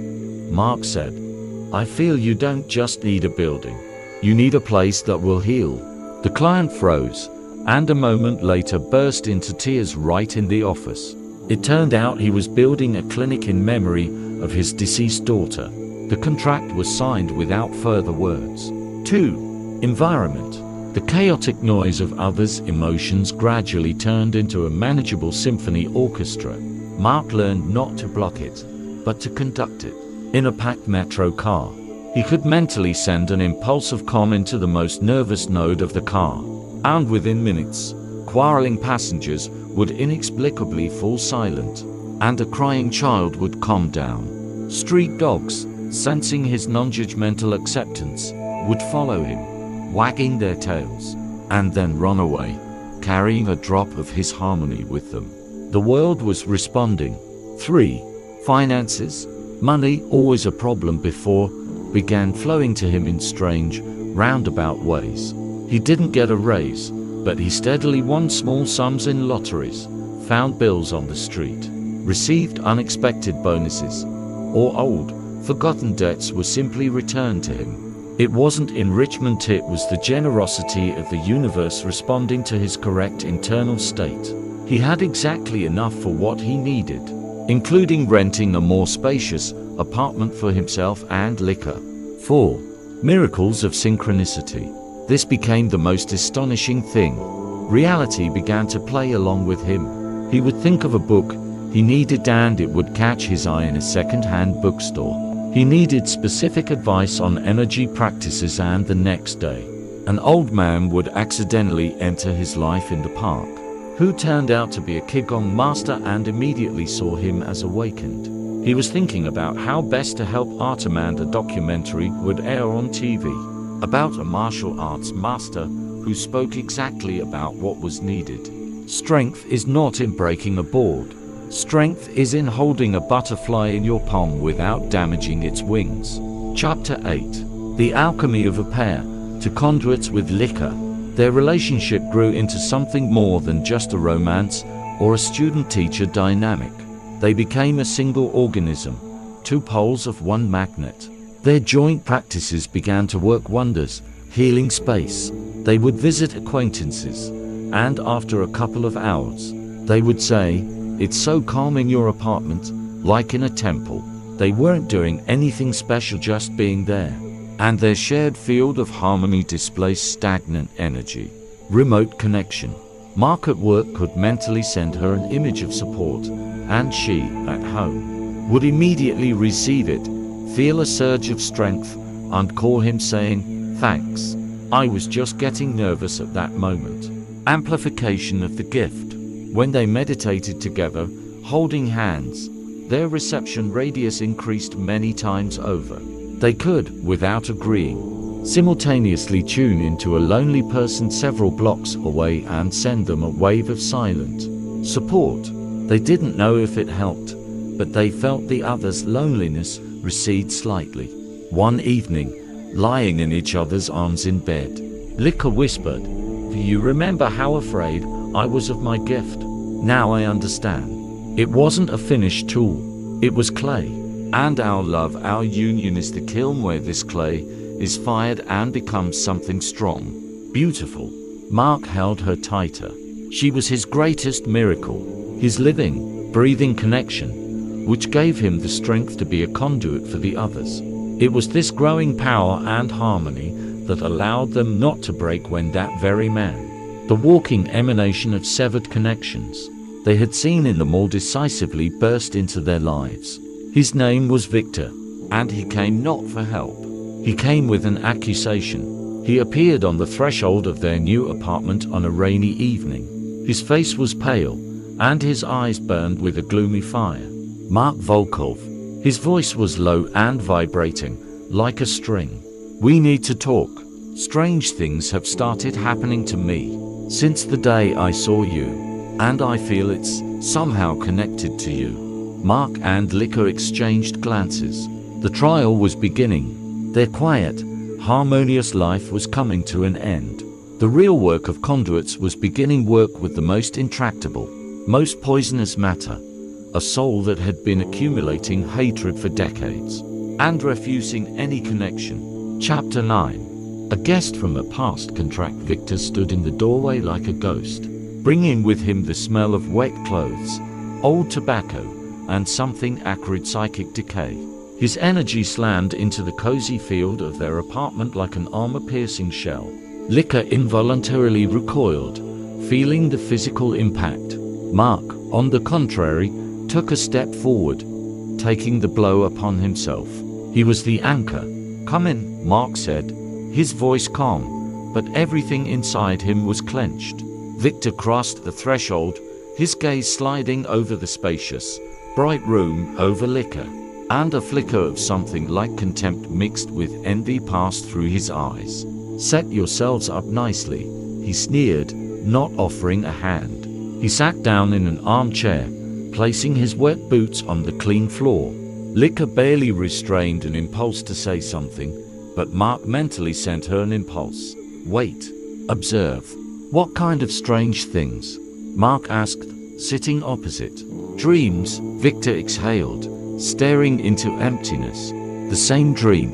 Mark said, "I feel you don't just need a building. You need a place that will heal." The client froze, and a moment later burst into tears right in the office. It turned out he was building a clinic in memory of his deceased daughter. The contract was signed without further words. 2. Environment. The chaotic noise of others' emotions gradually turned into a manageable symphony orchestra. Mark learned not to block it, but to conduct it. In a packed metro car, he could mentally send an impulsive comm into the most nervous node of the car, and within minutes, quarreling passengers would inexplicably fall silent, and a crying child would calm down. Street dogs, sensing his non-judgmental acceptance, would follow him, wagging their tails, and then run away, carrying a drop of his harmony with them. The world was responding. 3. Finances. Money, always a problem before, began flowing to him in strange, roundabout ways. He didn't get a raise, but he steadily won small sums in lotteries, found bills on the street, received unexpected bonuses, or old, forgotten debts were simply returned to him. It wasn't enrichment, it was the generosity of the universe responding to his correct internal state. He had exactly enough for what he needed, including renting a more spacious apartment for himself and liquor. 4. Miracles of synchronicity. This became the most astonishing thing. Reality began to play along with him. He would think of a book he needed and it would catch his eye in a second-hand bookstore. He needed specific advice on energy practices, and the next day, an old man would accidentally enter his life in the park, who turned out to be a Qigong master and immediately saw him as awakened. He was thinking about how best to help Artem, a documentary would air on TV about a martial arts master who spoke exactly about what was needed. Strength is not in breaking a board. Strength is in holding a butterfly in your palm without damaging its wings. Chapter 8. The alchemy of a pair. To conduits with liquor, their relationship grew into something more than just a romance or a student-teacher dynamic. They became a single organism, two poles of one magnet. Their joint practices began to work wonders, healing space. They would visit acquaintances, and after a couple of hours, they would say, "It's so calm in your apartment, like in a temple." They weren't doing anything special, just being there, and their shared field of harmony displaced stagnant energy. Remote connection. Mark at work could mentally send her an image of support, and she, at home, would immediately receive it, feel a surge of strength, and call him saying, "Thanks. I was just getting nervous at that moment." Amplification of the gift. When they meditated together, holding hands, their reception radius increased many times over. They could, without agreeing, simultaneously tune into a lonely person several blocks away and send them a wave of silent support. They didn't know if it helped, but they felt the other's loneliness recede slightly. One evening, lying in each other's arms in bed, Liquor whispered, "Do you remember how afraid I was of my gift? Now I understand. It wasn't a finished tool, it was clay. And our love, our union is the kiln where this clay is fired and becomes something strong, beautiful." Mark held her tighter. She was his greatest miracle, his living, breathing connection, which gave him the strength to be a conduit for the others. It was this growing power and harmony that allowed them not to break when that very man, the walking emanation of severed connections they had seen in them all, decisively burst into their lives. His name was Victor, and he came not for help. He came with an accusation. He appeared on the threshold of their new apartment on a rainy evening. His face was pale, and his eyes burned with a gloomy fire. Mark Volkov. His voice was low and vibrating, like a string. "We need to talk. Strange things have started happening to me since the day I saw you, and I feel it's somehow connected to you." Mark and Liquor exchanged glances. The trial was beginning. Their quiet, harmonious life was coming to an end. The real work of conduits was beginning, work with the most intractable, most poisonous matter, a soul that had been accumulating hatred for decades and refusing any connection. Chapter 9. A guest from a past contract. Victor stood in the doorway like a ghost, bringing with him the smell of wet clothes, old tobacco, and something acrid, psychic decay. His energy slammed into the cozy field of their apartment like an armor-piercing shell. Licker involuntarily recoiled, feeling the physical impact. Mark, on the contrary, took a step forward, taking the blow upon himself. He was the anchor. "Come in," Mark said, his voice calm, but everything inside him was clenched. Victor crossed the threshold, his gaze sliding over the spacious, bright room over Licker, and a flicker of something like contempt mixed with envy passed through his eyes. "Set yourselves up nicely," he sneered, not offering a hand. He sat down in an armchair, placing his wet boots on the clean floor. Licker barely restrained an impulse to say something, but Mark mentally sent her an impulse. "Wait. Observe." "What kind of strange things?" Mark asked, sitting opposite. "Dreams," Victor exhaled, staring into emptiness. "The same dream.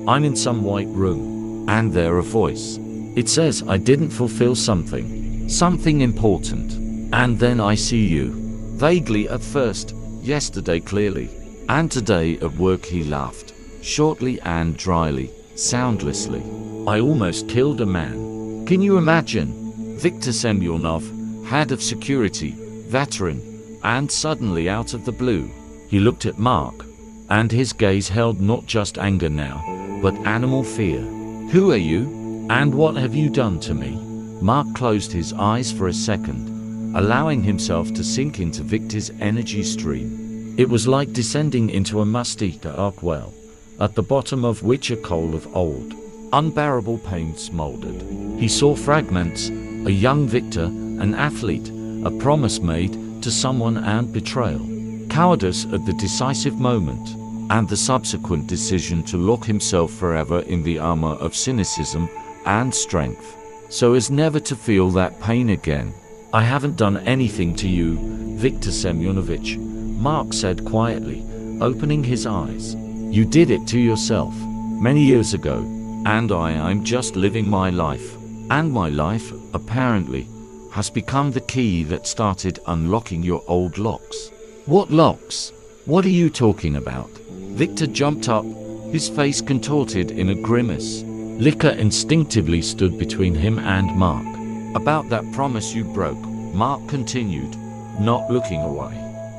I'm in some white room, and there a voice. It says I didn't fulfill something important. And then I see you. Vaguely at first, yesterday clearly, and today at work." He laughed, shortly and dryly, soundlessly. "I almost killed a man. Can you imagine?" Viktor Semyonov, head of security, veteran, and suddenly out of the blue, he looked at Mark, and his gaze held not just anger now, but animal fear. "Who are you? And what have you done to me?" Mark closed his eyes for a second, allowing himself to sink into Victor's energy stream. It was like descending into a musty dark well, at the bottom of which a coal of old, unbearable pain smoldered. He saw fragments: a young Victor, an athlete, a promise made to someone and betrayal, cowardice at the decisive moment, and the subsequent decision to lock himself forever in the armor of cynicism and strength, so as never to feel that pain again. "I haven't done anything to you, Viktor Semyonovich," Mark said quietly, opening his eyes. "You did it to yourself, many years ago, and I'm just living my life. And my life, apparently, has become the key that started unlocking your old locks." "What locks? What are you talking about?" Victor jumped up, his face contorted in a grimace. Licker instinctively stood between him and Mark. "About that promise you broke," Mark continued, not looking away.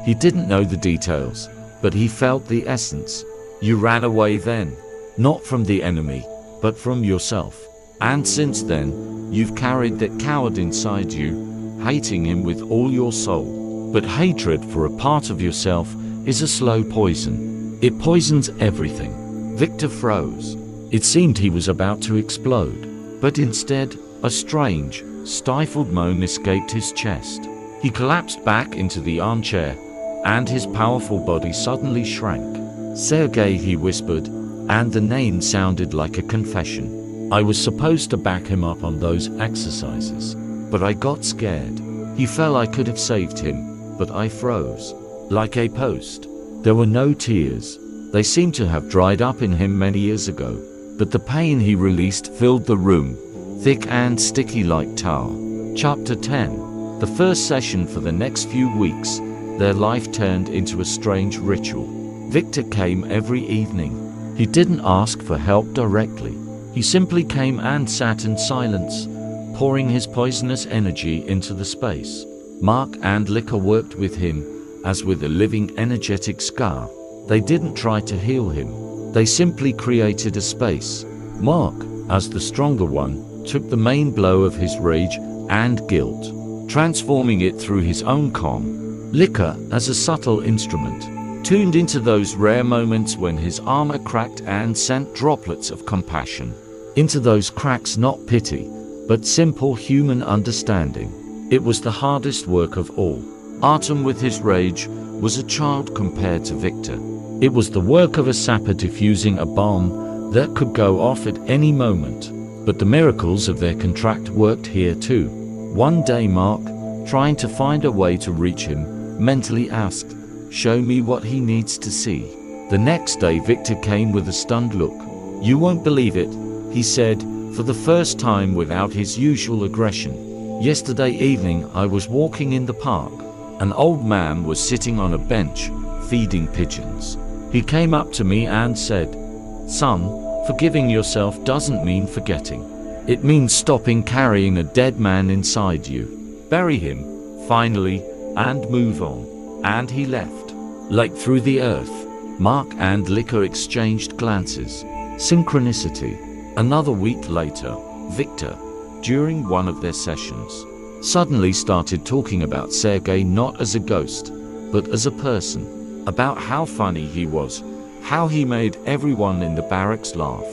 He didn't know the details, but he felt the essence. "You ran away then, not from the enemy, but from yourself. And since then, you've carried that coward inside you, hating him with all your soul. But hatred for a part of yourself is a slow poison. It poisons everything." Victor froze. It seemed he was about to explode, but instead, a strange, stifled moan escaped his chest. He collapsed back into the armchair, and his powerful body suddenly shrank. "Sergei," he whispered, and the name sounded like a confession. "I was supposed to back him up on those exercises, but I got scared. He fell. I could have saved him, but I froze, like a post." There were no tears. They seemed to have dried up in him many years ago, but the pain he released filled the room, thick and sticky like tar. Chapter 10. The first session. For the next few weeks, their life turned into a strange ritual. Victor came every evening. He didn't ask for help directly. He simply came and sat in silence, pouring his poisonous energy into the space. Mark and Licker worked with him, as with a living energetic scar. They didn't try to heal him. They simply created a space. Mark, as the stronger one, took the main blow of his rage and guilt, transforming it through his own calm. Licker, as a subtle instrument, tuned into those rare moments when his armor cracked and sent droplets of compassion into those cracks, not pity, but simple human understanding. It was the hardest work of all. Artem, with his rage, was a child compared to Victor. It was the work of a sapper diffusing a bomb that could go off at any moment. But the miracles of their contract worked here too. One day Mark, trying to find a way to reach him, mentally asked, "Show me what he needs to see." The next day Victor came with a stunned look. "You won't believe it," he said, for the first time without his usual aggression. "Yesterday evening I was walking in the park. An old man was sitting on a bench, feeding pigeons. He came up to me and said, 'Son, forgiving yourself doesn't mean forgetting. It means stopping carrying a dead man inside you. Bury him, finally, and move on. And he left. Like through the earth. Mark and Licker exchanged glances. Synchronicity. Another week later, Victor, during one of their sessions, suddenly started talking about Sergei not as a ghost, but as a person. About how funny he was, how he made everyone in the barracks laugh.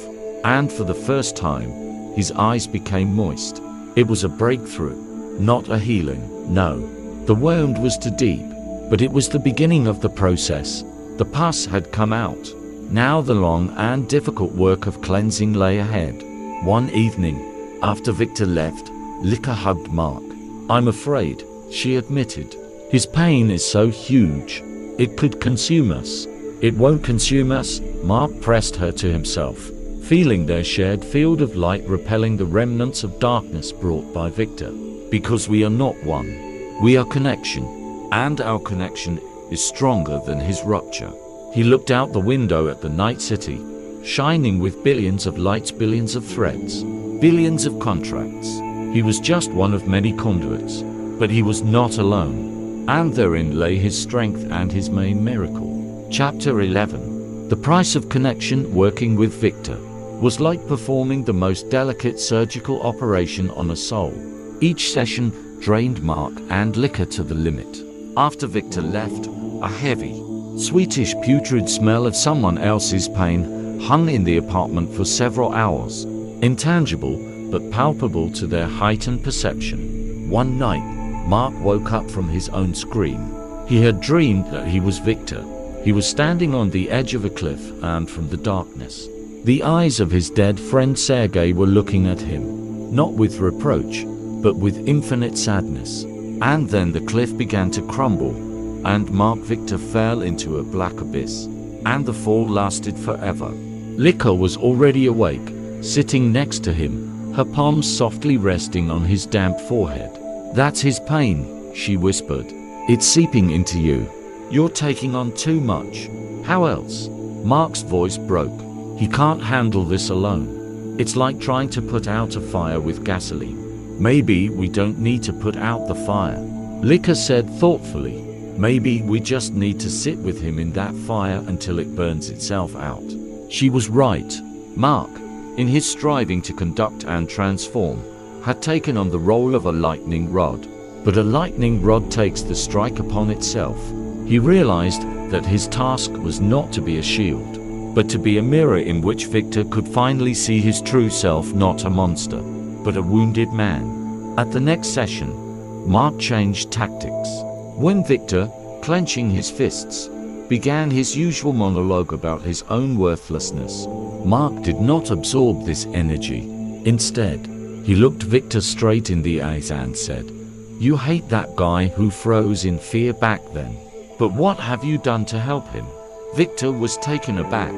And for the first time, his eyes became moist. It was a breakthrough, not a healing, no. The wound was too deep, but it was the beginning of the process. The pus had come out. Now the long and difficult work of cleansing lay ahead. One evening, after Victor left, Licker hugged Mark. I'm afraid, she admitted. His pain is so huge. It could consume us. It won't consume us, Mark pressed her to himself, feeling their shared field of light repelling the remnants of darkness brought by Victor. Because we are not one. We are connection. And our connection is stronger than his rupture. He looked out the window at the night city, shining with billions of lights, billions of threads, billions of contracts. He was just one of many conduits, but he was not alone. And therein lay his strength and his main miracle. Chapter 11. The price of connection. Working with Victor was like performing the most delicate surgical operation on a soul. Each session drained Mark and Licker to the limit. After Victor left, a heavy, sweetish putrid smell of someone else's pain hung in the apartment for several hours, intangible but palpable to their heightened perception. One night, Mark woke up from his own scream. He had dreamed that he was Victor. He was standing on the edge of a cliff, and from the darkness, the eyes of his dead friend Sergei were looking at him, not with reproach, but with infinite sadness. And then the cliff began to crumble, and Mark Victor fell into a black abyss, and the fall lasted forever. Licker was already awake, sitting next to him, her palms softly resting on his damp forehead. That's his pain, she whispered. It's seeping into you. You're taking on too much. How else? Mark's voice broke. He can't handle this alone. It's like trying to put out a fire with gasoline. Maybe we don't need to put out the fire, Licker said thoughtfully. Maybe we just need to sit with him in that fire until it burns itself out. She was right. Mark, in his striving to conduct and transform, had taken on the role of a lightning rod. But a lightning rod takes the strike upon itself. He realized that his task was not to be a shield, but to be a mirror in which Victor could finally see his true self, not a monster, but a wounded man. At the next session, Mark changed tactics. When Victor, clenching his fists, began his usual monologue about his own worthlessness, Mark did not absorb this energy. Instead, he looked Victor straight in the eyes and said, "You hate that guy who froze in fear back then. But what have you done to help him?" Victor was taken aback.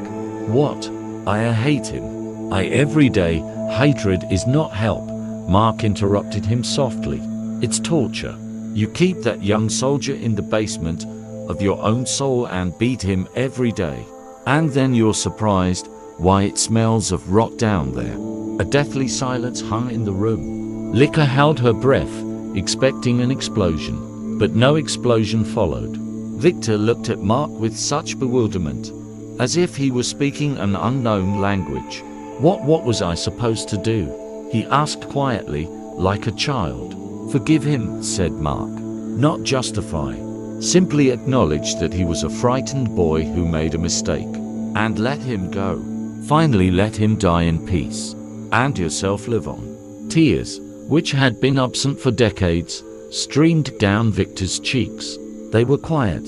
"What? I hate him. Every day, hatred is not help," Mark interrupted him softly. "It's torture. You keep that young soldier in the basement of your own soul and beat him every day. And then you're surprised why it smells of rot down there." A deathly silence hung in the room. Licker held her breath, expecting an explosion, but no explosion followed. Victor looked at Mark with such bewilderment, as if he was speaking an unknown language. What was I supposed to do?" he asked quietly, like a child. "Forgive him," said Mark. "Not justify. Simply acknowledge that he was a frightened boy who made a mistake. And let him go. Finally let him die in peace. And yourself live on." Tears, which had been absent for decades, streamed down Victor's cheeks. They were quiet,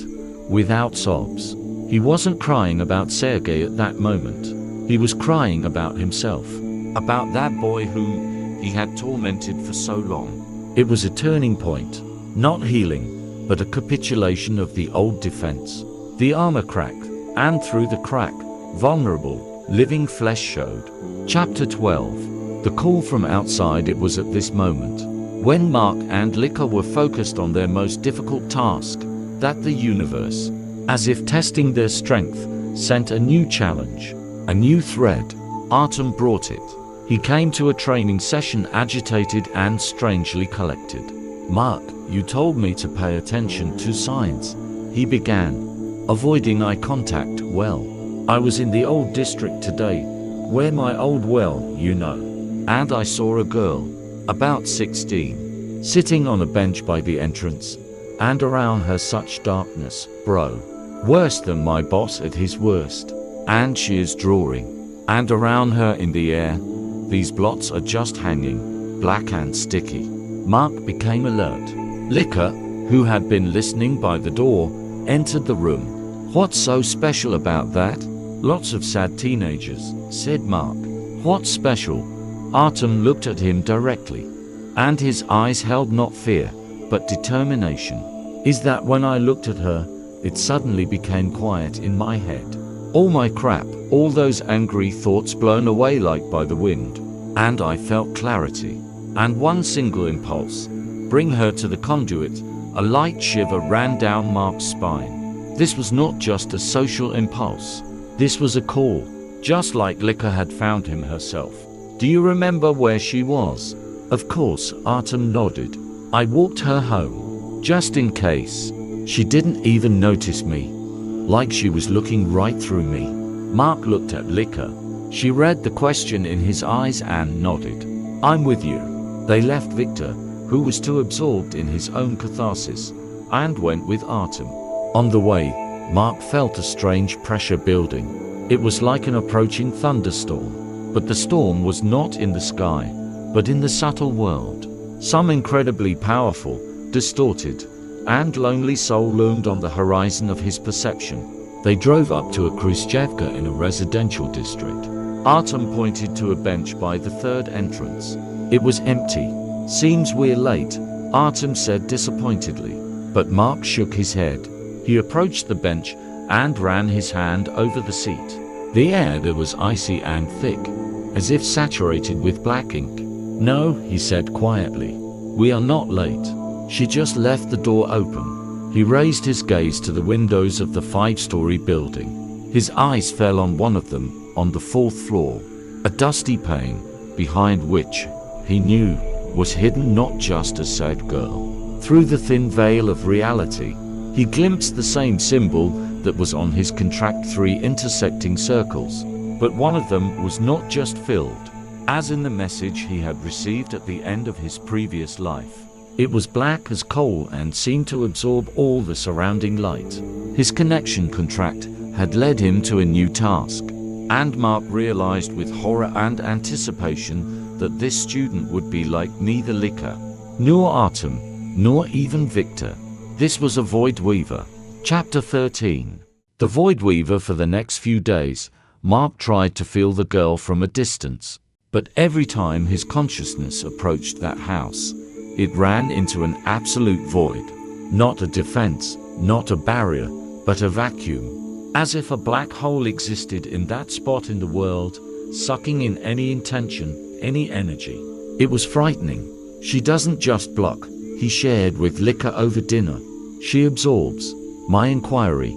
without sobs. He wasn't crying about Sergei at that moment. He was crying about himself, about that boy whom he had tormented for so long. It was a turning point, not healing, but a capitulation of the old defense. The armor cracked, and through the crack, vulnerable, living flesh showed. Chapter 12. The call from outside. It was at this moment, when Mark and Licker were focused on their most difficult task, that the universe, as if testing their strength, sent a new challenge, a new thread. Artem brought it. He came to a training session agitated and strangely collected. "Mark, you told me to pay attention to signs," he began, avoiding eye contact. "Well, I was in the old district today, where my old well, you know, and I saw a girl, about 16, sitting on a bench by the entrance, and around her such darkness, bro. Worse than my boss at his worst. And she is drawing. And around her in the air, these blots are just hanging, black and sticky." Mark became alert. Liquor, who had been listening by the door, entered the room. "What's so special about that?" "Lots of sad teenagers," said Mark. "What's special?" Artem looked at him directly, and his eyes held not fear, but determination. "Is that when I looked at her, it suddenly became quiet in my head. All my crap, all those angry thoughts blown away like by the wind. And I felt clarity. And one single impulse, bring her to the conduit." A light shiver ran down Mark's spine. This was not just a social impulse. This was a call, just like Liquor had found him herself. "Do you remember where she was?" "Of course," Artem nodded. "I walked her home, just in case. She didn't even notice me. Like she was looking right through me." Mark looked at Liquor. She read the question in his eyes and nodded. "I'm with you." They left Victor, who was too absorbed in his own catharsis, and went with Artem. On the way, Mark felt a strange pressure building. It was like an approaching thunderstorm. But the storm was not in the sky, but in the subtle world. Some incredibly powerful, distorted, and lonely soul loomed on the horizon of his perception. They drove up to a Khrushchevka in a residential district. Artem pointed to a bench by the third entrance. It was empty. "Seems we're late," Artem said disappointedly. But Mark shook his head. He approached the bench and ran his hand over the seat. The air there was icy and thick, as if saturated with black ink. "No," he said quietly. "We are not late. She just left the door open." He raised his gaze to the windows of the 5-story building. His eyes fell on one of them, on the 4th floor. A dusty pane, behind which, he knew, was hidden not just a sad girl. Through the thin veil of reality, he glimpsed the same symbol that was on his contract, 3 intersecting circles. But one of them was not just filled, as in the message he had received at the end of his previous life. It was black as coal and seemed to absorb all the surrounding light. His connection contract had led him to a new task, and Mark realized with horror and anticipation that this student would be like neither Liquor, nor Artem, nor even Victor. This was a Void Weaver. Chapter 13. The Void Weaver. For the next few days, Mark tried to feel the girl from a distance, but every time his consciousness approached that house, it ran into an absolute void. Not a defense, not a barrier, but a vacuum. As if a black hole existed in that spot in the world, sucking in any intention, any energy. It was frightening. "She doesn't just block," he shared with Liquor over dinner. "She absorbs. My inquiry,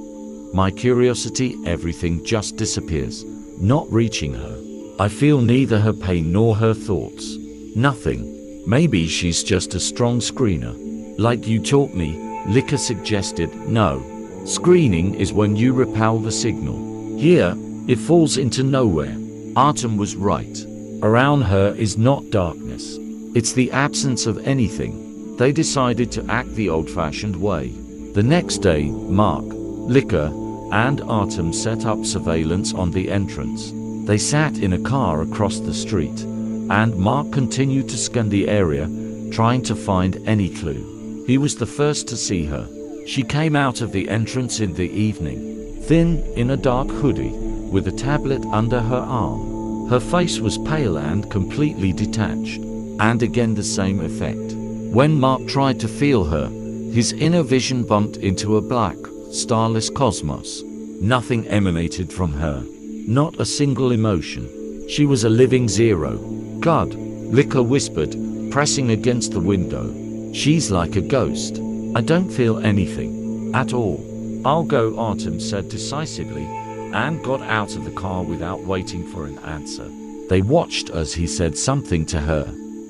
my curiosity, everything just disappears, not reaching her. I feel neither her pain nor her thoughts. Nothing. Maybe she's just a strong screener. Like you taught me," Liquor suggested. "No. Screening is when you repel the signal. Here, it falls into nowhere." Artem was right. Around her is not darkness. It's the absence of anything. They decided to act the old-fashioned way. The next day, Mark, Liquor, and Artem set up surveillance on the entrance. They sat in a car across the street, and Mark continued to scan the area, trying to find any clue. He was the first to see her. She came out of the entrance in the evening, thin, in a dark hoodie, with a tablet under her arm. Her face was pale and completely detached, and again the same effect. When Mark tried to feel her, his inner vision bumped into a black, starless cosmos. Nothing emanated from her. Not a single emotion. She was a living zero. "God," Liquor whispered, pressing against the window. "She's like a ghost. I don't feel anything. At all." "I'll go," Artem said decisively, and got out of the car without waiting for an answer. They watched as he said something to her.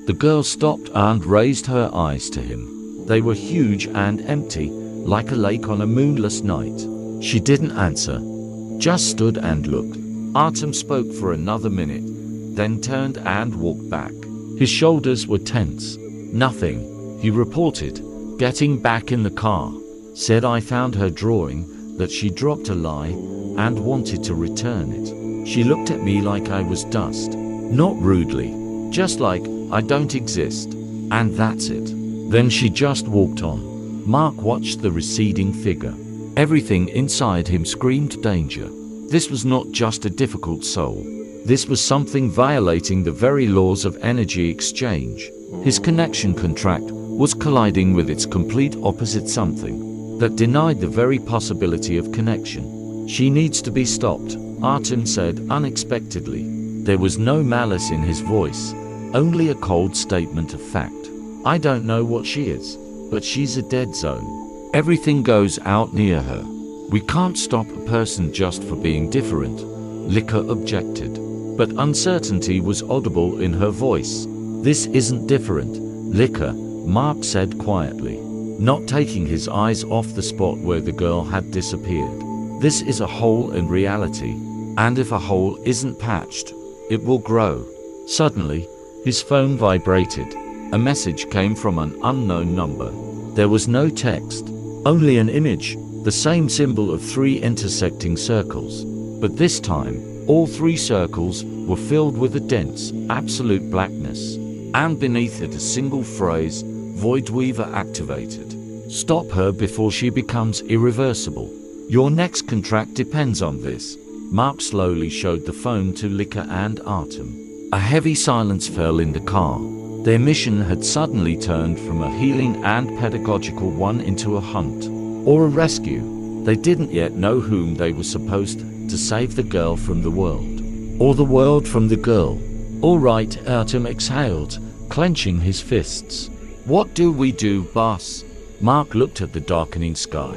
The girl stopped and raised her eyes to him. They were huge and empty, like a lake on a moonless night. She didn't answer, just stood and looked. Artem spoke for another minute, then turned and walked back. His shoulders were tense. Nothing, he reported, getting back in the car. Said I found her drawing, that she dropped a lie, and wanted to return it. She looked at me like I was dust. Not rudely, just like, I don't exist. And that's it. Then she just walked on. Mark watched the receding figure. Everything inside him screamed danger. This was not just a difficult soul. This was something violating the very laws of energy exchange. His connection contract was colliding with its complete opposite, something that denied the very possibility of connection. She needs to be stopped, Artem said unexpectedly. There was no malice in his voice, only a cold statement of fact. I don't know what she is, but she's a dead zone. Everything goes out near her. We can't stop a person just for being different, Lika objected. But uncertainty was audible in her voice. This isn't different, Lika, Mark said quietly, not taking his eyes off the spot where the girl had disappeared. This is a hole in reality, and if a hole isn't patched, it will grow. Suddenly, his phone vibrated. A message came from an unknown number. There was no text, only an image, the same symbol of 3 intersecting circles. But this time, all 3 circles were filled with a dense, absolute blackness. And beneath it a single phrase, Void Weaver activated. Stop her before she becomes irreversible. Your next contract depends on this. Mark slowly showed the phone to Lika and Artem. A heavy silence fell in the car. Their mission had suddenly turned from a healing and pedagogical one into a hunt, or a rescue. They didn't yet know whom they were supposed to save, the girl from the world, or the world from the girl. All right, Artem exhaled, clenching his fists. What do we do, boss? Mark looked at the darkening sky,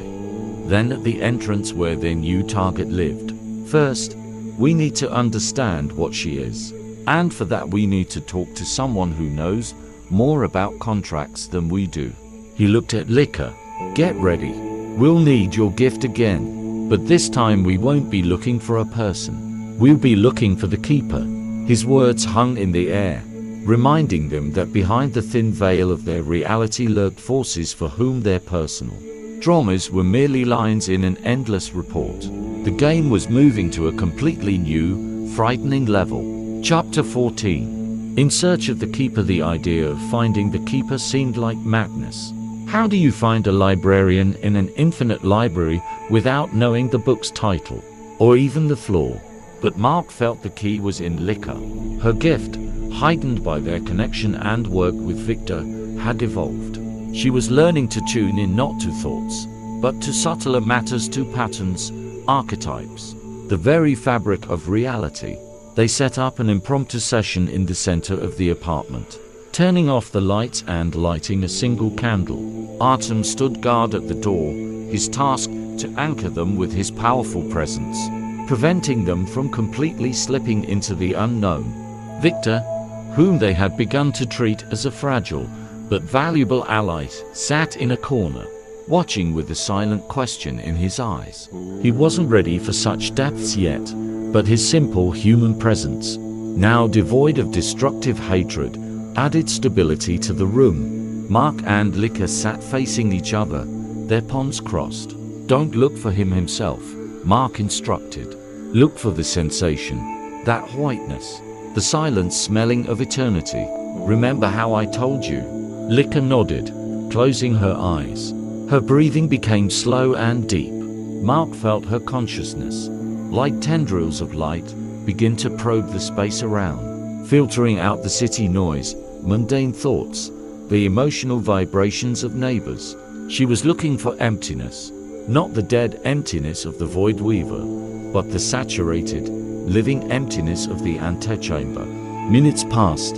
then at the entrance where their new target lived. First, we need to understand what she is. And for that we need to talk to someone who knows more about contracts than we do. He looked at Lika. Get ready. We'll need your gift again. But this time we won't be looking for a person. We'll be looking for the keeper. His words hung in the air, reminding them that behind the thin veil of their reality lurked forces for whom their personal dramas were merely lines in an endless report. The game was moving to a completely new, frightening level. Chapter 14. In search of the keeper. The idea of finding the keeper seemed like madness. How do you find a librarian in an infinite library without knowing the book's title, or even the floor? But Mark felt the key was in Lika. Her gift, heightened by their connection and work with Victor, had evolved. She was learning to tune in not to thoughts, but to subtler matters, to patterns, archetypes, the very fabric of reality. They set up an impromptu session in the center of the apartment, turning off the lights and lighting a single candle. Artem stood guard at the door, his task to anchor them with his powerful presence, preventing them from completely slipping into the unknown. Victor, whom they had begun to treat as a fragile but valuable ally, sat in a corner, watching with a silent question in his eyes. He wasn't ready for such depths yet, but his simple human presence, now devoid of destructive hatred, added stability to the room. Mark and Lika sat facing each other, their palms crossed. Don't look for him himself, Mark instructed. Look for the sensation, that whiteness, the silence smelling of eternity. Remember how I told you? Lika nodded, closing her eyes. Her breathing became slow and deep. Mark felt her consciousness, like tendrils of light, begin to probe the space around, filtering out the city noise, mundane thoughts, the emotional vibrations of neighbors. She was looking for emptiness, not the dead emptiness of the Void Weaver, but the saturated, living emptiness of the antechamber. Minutes passed,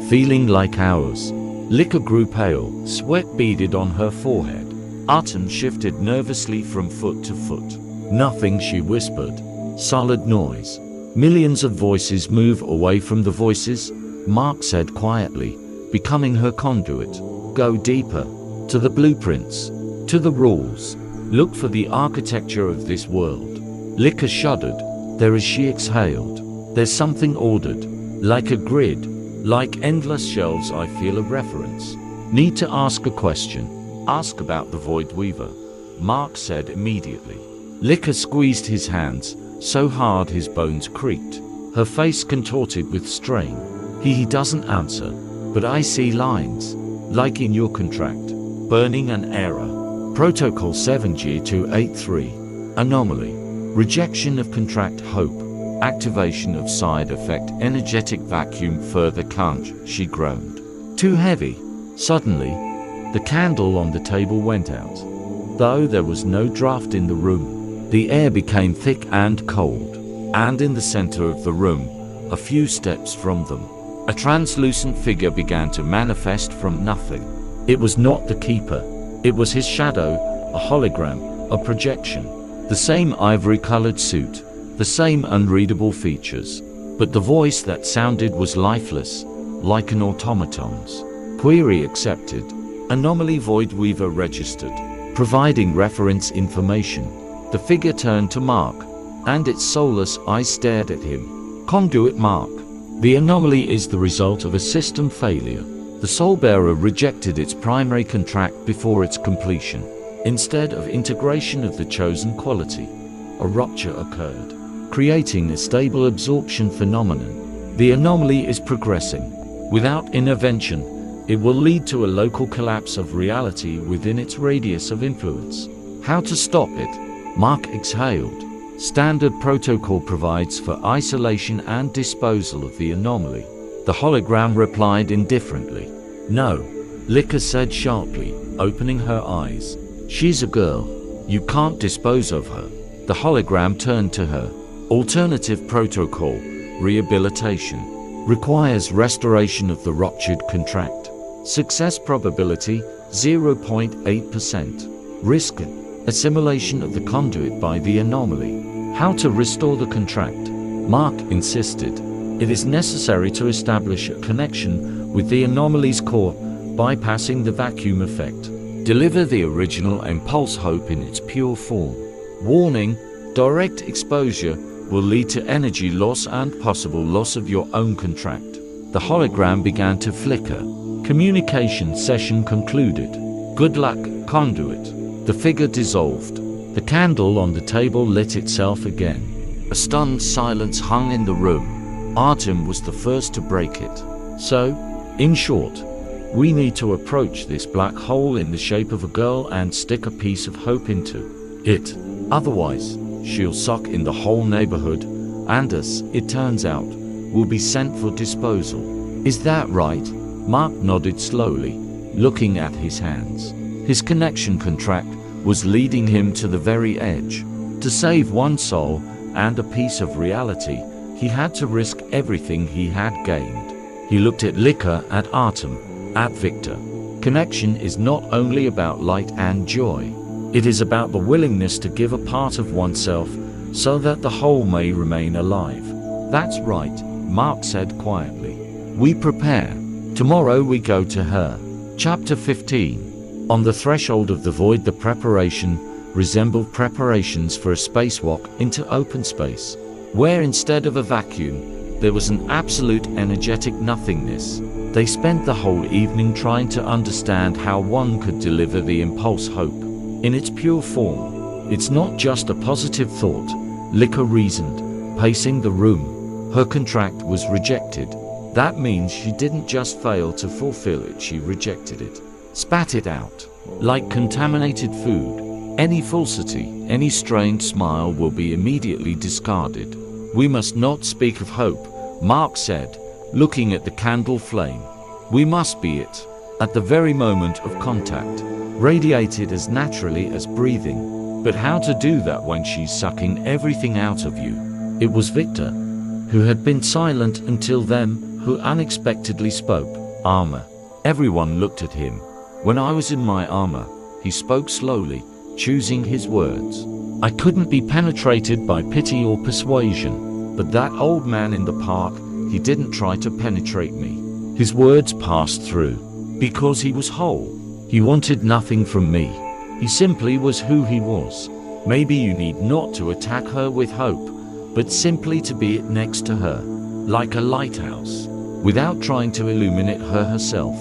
feeling like hours. Lika grew pale, sweat beaded on her forehead. Artem shifted nervously from foot to foot. Nothing, she whispered. Solid noise. Millions of voices move away from the voices, Mark said quietly, becoming her conduit. Go deeper, to the blueprints, to the rules. Look for the architecture of this world. Lika shuddered. There is, she exhaled. There's something ordered, like a grid, like endless shelves. I feel a reference. Need to ask a question. Ask about the Void Weaver, Mark said immediately. Lika squeezed his hands, so hard his bones creaked. Her face contorted with strain. He doesn't answer, but I see lines, like in your contract. Burning an error. Protocol 7G283. Anomaly. Rejection of contract. Hope. Activation of side effect. Energetic vacuum. Further can't, she groaned. Too heavy. Suddenly, the candle on the table went out. Though there was no draft in the room, the air became thick and cold. And in the center of the room, a few steps from them, a translucent figure began to manifest from nothing. It was not the keeper. It was his shadow, a hologram, a projection. The same ivory-colored suit, the same unreadable features. But the voice that sounded was lifeless, like an automaton's. Query accepted. Anomaly. Void Weaver registered, providing reference information. The figure turned to Mark, and its soulless eyes stared at him. Conduit. Mark. The anomaly is the result of a system failure. The soul-bearer rejected its primary contract before its completion. Instead of integration of the chosen quality, a rupture occurred, creating a stable absorption phenomenon. The anomaly is progressing. Without intervention, it will lead to a local collapse of reality within its radius of influence. How to stop it? Mark exhaled. Standard protocol provides for isolation and disposal of the anomaly. The hologram replied indifferently. No, Lika said sharply, opening her eyes. She's a girl. You can't dispose of her. The hologram turned to her. Alternative protocol, rehabilitation, requires restoration of the ruptured contract. Success probability, 0.8%. Risk, assimilation of the conduit by the anomaly. How to restore the contract? Mark insisted. It is necessary to establish a connection with the anomaly's core, bypassing the vacuum effect. Deliver the original impulse hope in its pure form. Warning, direct exposure will lead to energy loss and possible loss of your own contract. The hologram began to flicker. Communication session concluded. Good luck, conduit. The figure dissolved. The candle on the table lit itself again. A stunned silence hung in the room. Artem was the first to break it. So, in short, we need to approach this black hole in the shape of a girl and stick a piece of hope into it. Otherwise, she'll suck in the whole neighborhood, and us, it turns out, will be sent for disposal. Is that right? Mark nodded slowly, looking at his hands. His connection contract was leading him to the very edge. To save one soul and a piece of reality, he had to risk everything he had gained. He looked at Lika, at Artem, at Victor. Connection is not only about light and joy. It is about the willingness to give a part of oneself so that the whole may remain alive. That's right, Mark said quietly. We prepare. Tomorrow we go to her. Chapter 15. On the threshold of the void, the preparation resembled preparations for a spacewalk into open space, where instead of a vacuum, there was an absolute energetic nothingness. They spent the whole evening trying to understand how one could deliver the impulse hope in its pure form. It's not just a positive thought, Lika reasoned, pacing the room. Her contract was rejected. That means she didn't just fail to fulfill it, she rejected it. Spat it out. Like contaminated food. Any falsity, any strained smile will be immediately discarded. We must not speak of hope, Mark said, looking at the candle flame. We must be it. At the very moment of contact. Radiated as naturally as breathing. But how to do that when she's sucking everything out of you? It was Victor, who had been silent until then, who unexpectedly spoke. Armor. Everyone looked at him. When I was in my armor, he spoke slowly, choosing his words. I couldn't be penetrated by pity or persuasion. But that old man in the park, he didn't try to penetrate me. His words passed through. Because he was whole. He wanted nothing from me. He simply was who he was. Maybe you need not to attack her with hope, but simply to be next to her, like a lighthouse, without trying to illuminate her herself.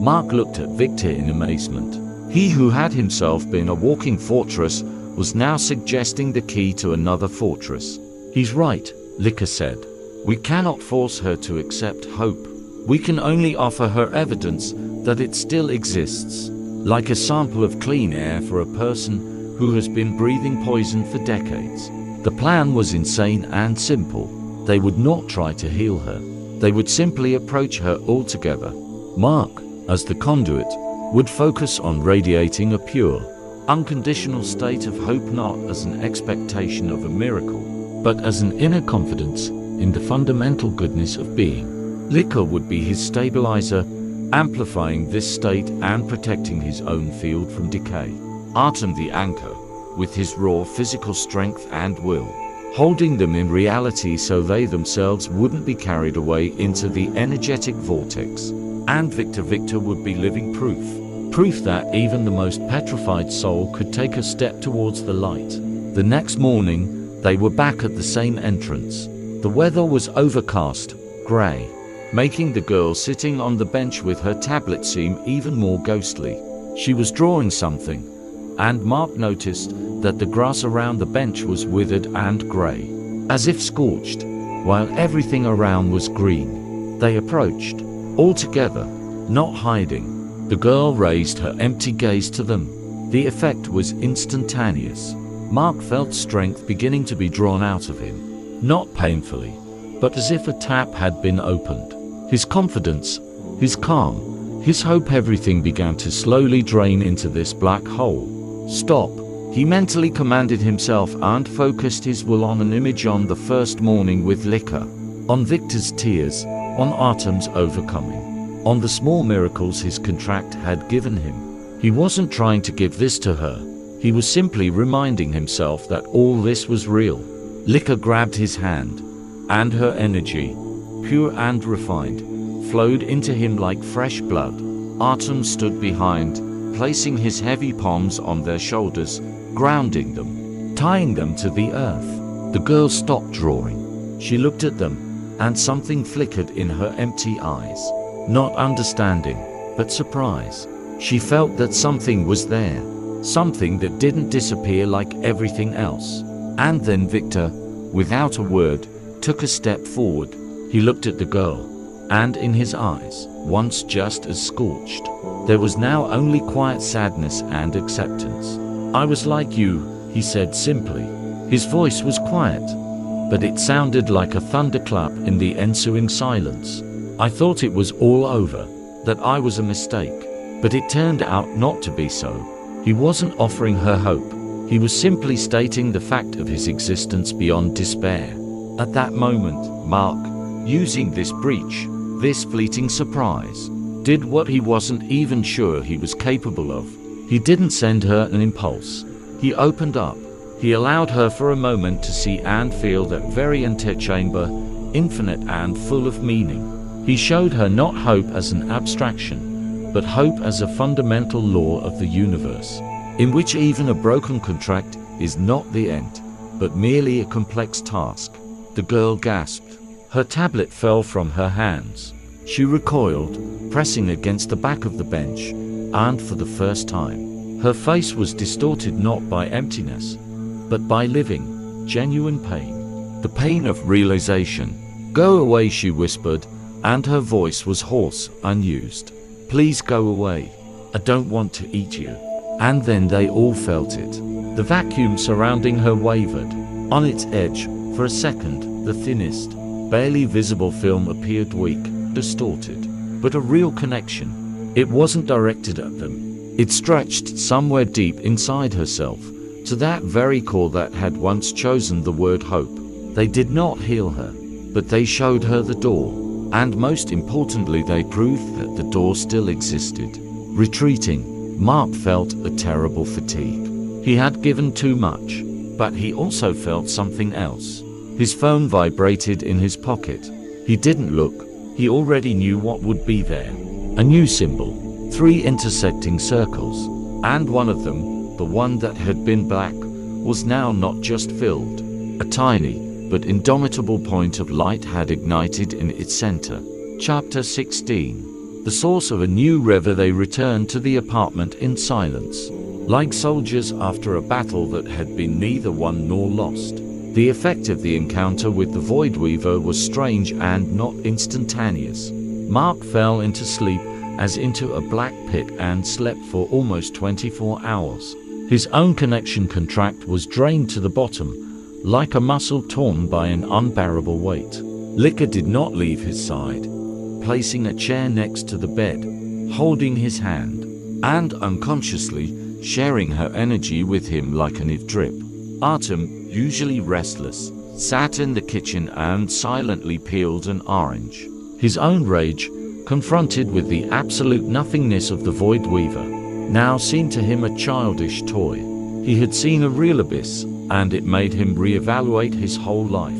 Mark looked at Victor in amazement. He who had himself been a walking fortress was now suggesting the key to another fortress. He's right, Lika said. We cannot force her to accept hope. We can only offer her evidence that it still exists, like a sample of clean air for a person who has been breathing poison for decades. The plan was insane and simple. They would not try to heal her. They would simply approach her altogether. Mark, as the conduit, would focus on radiating a pure, unconditional state of hope, not as an expectation of a miracle, but as an inner confidence in the fundamental goodness of being. Liquor would be his stabilizer, amplifying this state and protecting his own field from decay. Artem the anchor, with his raw physical strength and will, holding them in reality so they themselves wouldn't be carried away into the energetic vortex. And Victor would be living proof that even the most petrified soul could take a step towards the light. The next morning, they were back at the same entrance. The weather was overcast, grey, making the girl sitting on the bench with her tablet seem even more ghostly. She was drawing something, and Mark noticed that the grass around the bench was withered and grey, as if scorched, while everything around was green. They approached, all together, not hiding. The girl raised her empty gaze to them. The effect was instantaneous. Mark felt strength beginning to be drawn out of him, not painfully, but as if a tap had been opened. His confidence, his calm, his hope, everything began to slowly drain into this black hole. Stop, he mentally commanded himself and focused his will on an image on the first morning with Liquor, on Victor's tears, on Artem's overcoming, on the small miracles his contract had given him. He wasn't trying to give this to her. He was simply reminding himself that all this was real. Liquor grabbed his hand, and her energy, pure and refined, flowed into him like fresh blood. Artem stood behind, placing his heavy palms on their shoulders, grounding them, tying them to the earth. The girl stopped drawing. She looked at them, and something flickered in her empty eyes. Not understanding, but surprise. She felt that something was there, something that didn't disappear like everything else. And then Victor, without a word, took a step forward. He looked at the girl, and in his eyes, once just as scorched, there was now only quiet sadness and acceptance. I was like you, he said simply. His voice was quiet, but it sounded like a thunderclap in the ensuing silence. I thought it was all over, that I was a mistake, but it turned out not to be so. He wasn't offering her hope. He was simply stating the fact of his existence beyond despair. At that moment, Mark, using this breach, this fleeting surprise, did what he wasn't even sure he was capable of. He didn't send her an impulse. He opened up. He allowed her for a moment to see and feel that very antechamber, infinite and full of meaning. He showed her not hope as an abstraction, but hope as a fundamental law of the universe, in which even a broken contract is not the end, but merely a complex task. The girl gasped. Her tablet fell from her hands. She recoiled, pressing against the back of the bench, and for the first time, her face was distorted not by emptiness, but by living, genuine pain. The pain of realization. Go away, she whispered, and her voice was hoarse, unused. Please go away. I don't want to eat you. And then they all felt it. The vacuum surrounding her wavered. On its edge, for a second, the thinnest, barely visible film appeared weak, distorted, but a real connection. It wasn't directed at them. It stretched somewhere deep inside herself, to that very core that had once chosen the word hope. They did not heal her, but they showed her the door, and most importantly they proved that the door still existed. Retreating, Mark felt a terrible fatigue. He had given too much, but he also felt something else. His phone vibrated in his pocket. He didn't look. He already knew what would be there. A new symbol, 3 intersecting circles, and one of them, the one that had been black, was now not just filled. A tiny, but indomitable point of light had ignited in its center. Chapter 16. The source of a new river. They returned to the apartment in silence, like soldiers after a battle that had been neither won nor lost. The effect of the encounter with the Void Weaver was strange and not instantaneous. Mark fell into sleep, as into a black pit, and slept for almost 24 hours. His own connection contract was drained to the bottom, like a muscle torn by an unbearable weight. Liquor did not leave his side, placing a chair next to the bed, holding his hand, and unconsciously sharing her energy with him like an Eve drip. Artem, usually restless, sat in the kitchen and silently peeled an orange. His own rage, confronted with the absolute nothingness of the Void Weaver, now seemed to him a childish toy. He had seen a real abyss, and it made him reevaluate his whole life.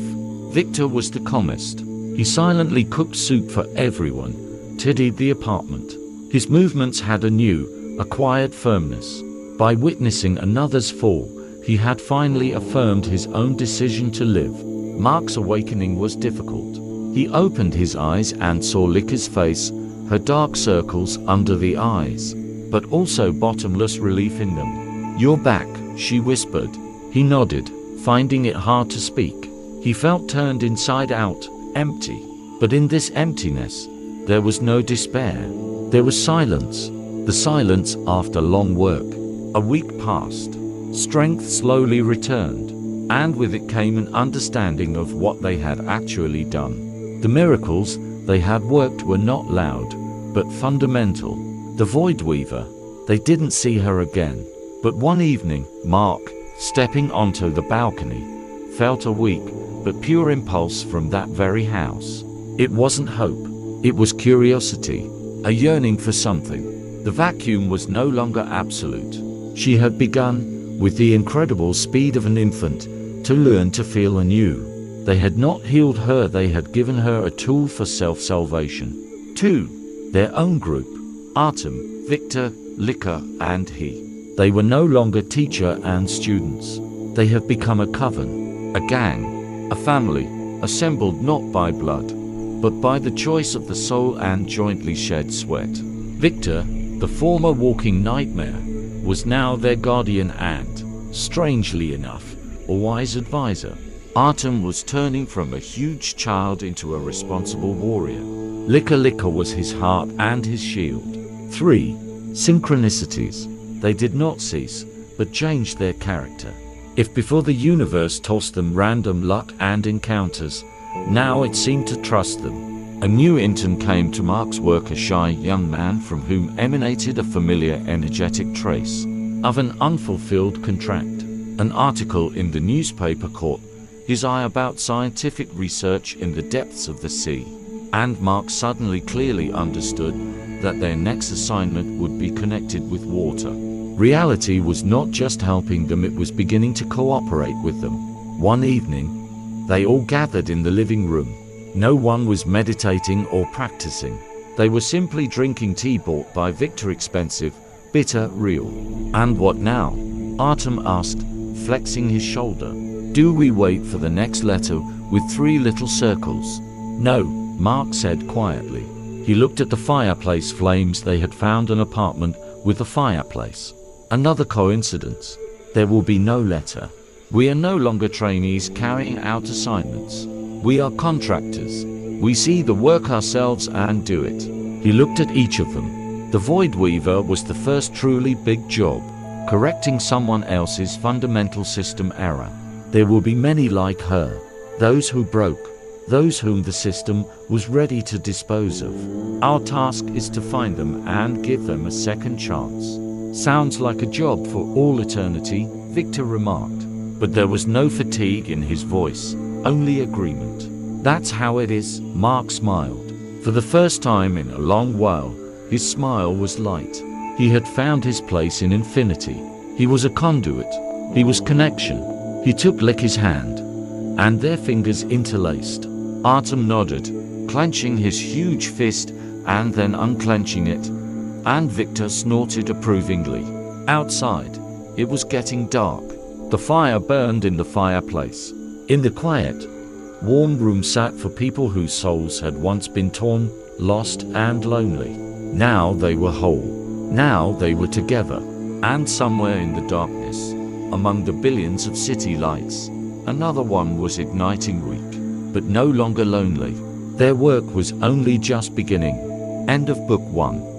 Victor was the calmest. He silently cooked soup for everyone, tidied the apartment. His movements had a new, acquired firmness. By witnessing another's fall, he had finally affirmed his own decision to live. Mark's awakening was difficult. He opened his eyes and saw Liquor's face, her dark circles under the eyes, but also bottomless relief in them. "You're back," she whispered. He nodded, finding it hard to speak. He felt turned inside out, empty. But in this emptiness, there was no despair. There was silence. The silence after long work. A week passed. Strength slowly returned, and with it came an understanding of what they had actually done. The miracles they had worked were not loud, but fundamental. The Void Weaver, they didn't see her again. But one evening, Mark, stepping onto the balcony, felt a weak, but pure impulse from that very house. It wasn't hope. It was curiosity, a yearning for something. The vacuum was no longer absolute. She had begun, with the incredible speed of an infant, to learn to feel anew. They had not healed her, they had given her a tool for self-salvation. 2. Their own group. Artem, Victor, Liquor, and he. They were no longer teacher and students. They had become a coven, a gang, a family, assembled not by blood, but by the choice of the soul and jointly shed sweat. Victor, the former walking nightmare, was now their guardian and, strangely enough, a wise advisor. Artem was turning from a huge child into a responsible warrior. Liquor was his heart and his shield. 3. Synchronicities. They did not cease, but changed their character. If before the universe tossed them random luck and encounters, now it seemed to trust them. A new intern came to Mark's work, a shy young man from whom emanated a familiar energetic trace of an unfulfilled contract. An article in the newspaper caught his eye about scientific research in the depths of the sea, and Mark suddenly clearly understood that their next assignment would be connected with water. Reality was not just helping them, it was beginning to cooperate with them. One evening, they all gathered in the living room. No one was meditating or practicing. They were simply drinking tea bought by Victor, expensive, bitter, real. "And what now?" Artem asked, flexing his shoulder. "Do we wait for the next letter with 3 little circles?" "No," Mark said quietly. He looked at the fireplace flames. They had found an apartment with a fireplace. Another coincidence. There will be no letter. We are no longer trainees carrying out assignments. We are contractors. We see the work ourselves and do it. He looked at each of them. The Void Weaver was the first truly big job, correcting someone else's fundamental system error. There will be many like her, those who broke, those whom the system was ready to dispose of. Our task is to find them and give them a second chance. "Sounds like a job for all eternity," Victor remarked. But there was no fatigue in his voice, only agreement. "That's how it is," Mark smiled. For the first time in a long while, his smile was light. He had found his place in infinity. He was a conduit. He was connection. He took Licky's hand. and their fingers interlaced. Artem nodded, clenching his huge fist and then unclenching it, and Victor snorted approvingly. Outside, it was getting dark. The fire burned in the fireplace. In the quiet, warm room sat for people whose souls had once been torn, lost, and lonely. Now they were whole. Now they were together. And somewhere in the darkness, among the billions of city lights, another one was igniting weak, but no longer lonely. Their work was only just beginning. End of Book 1.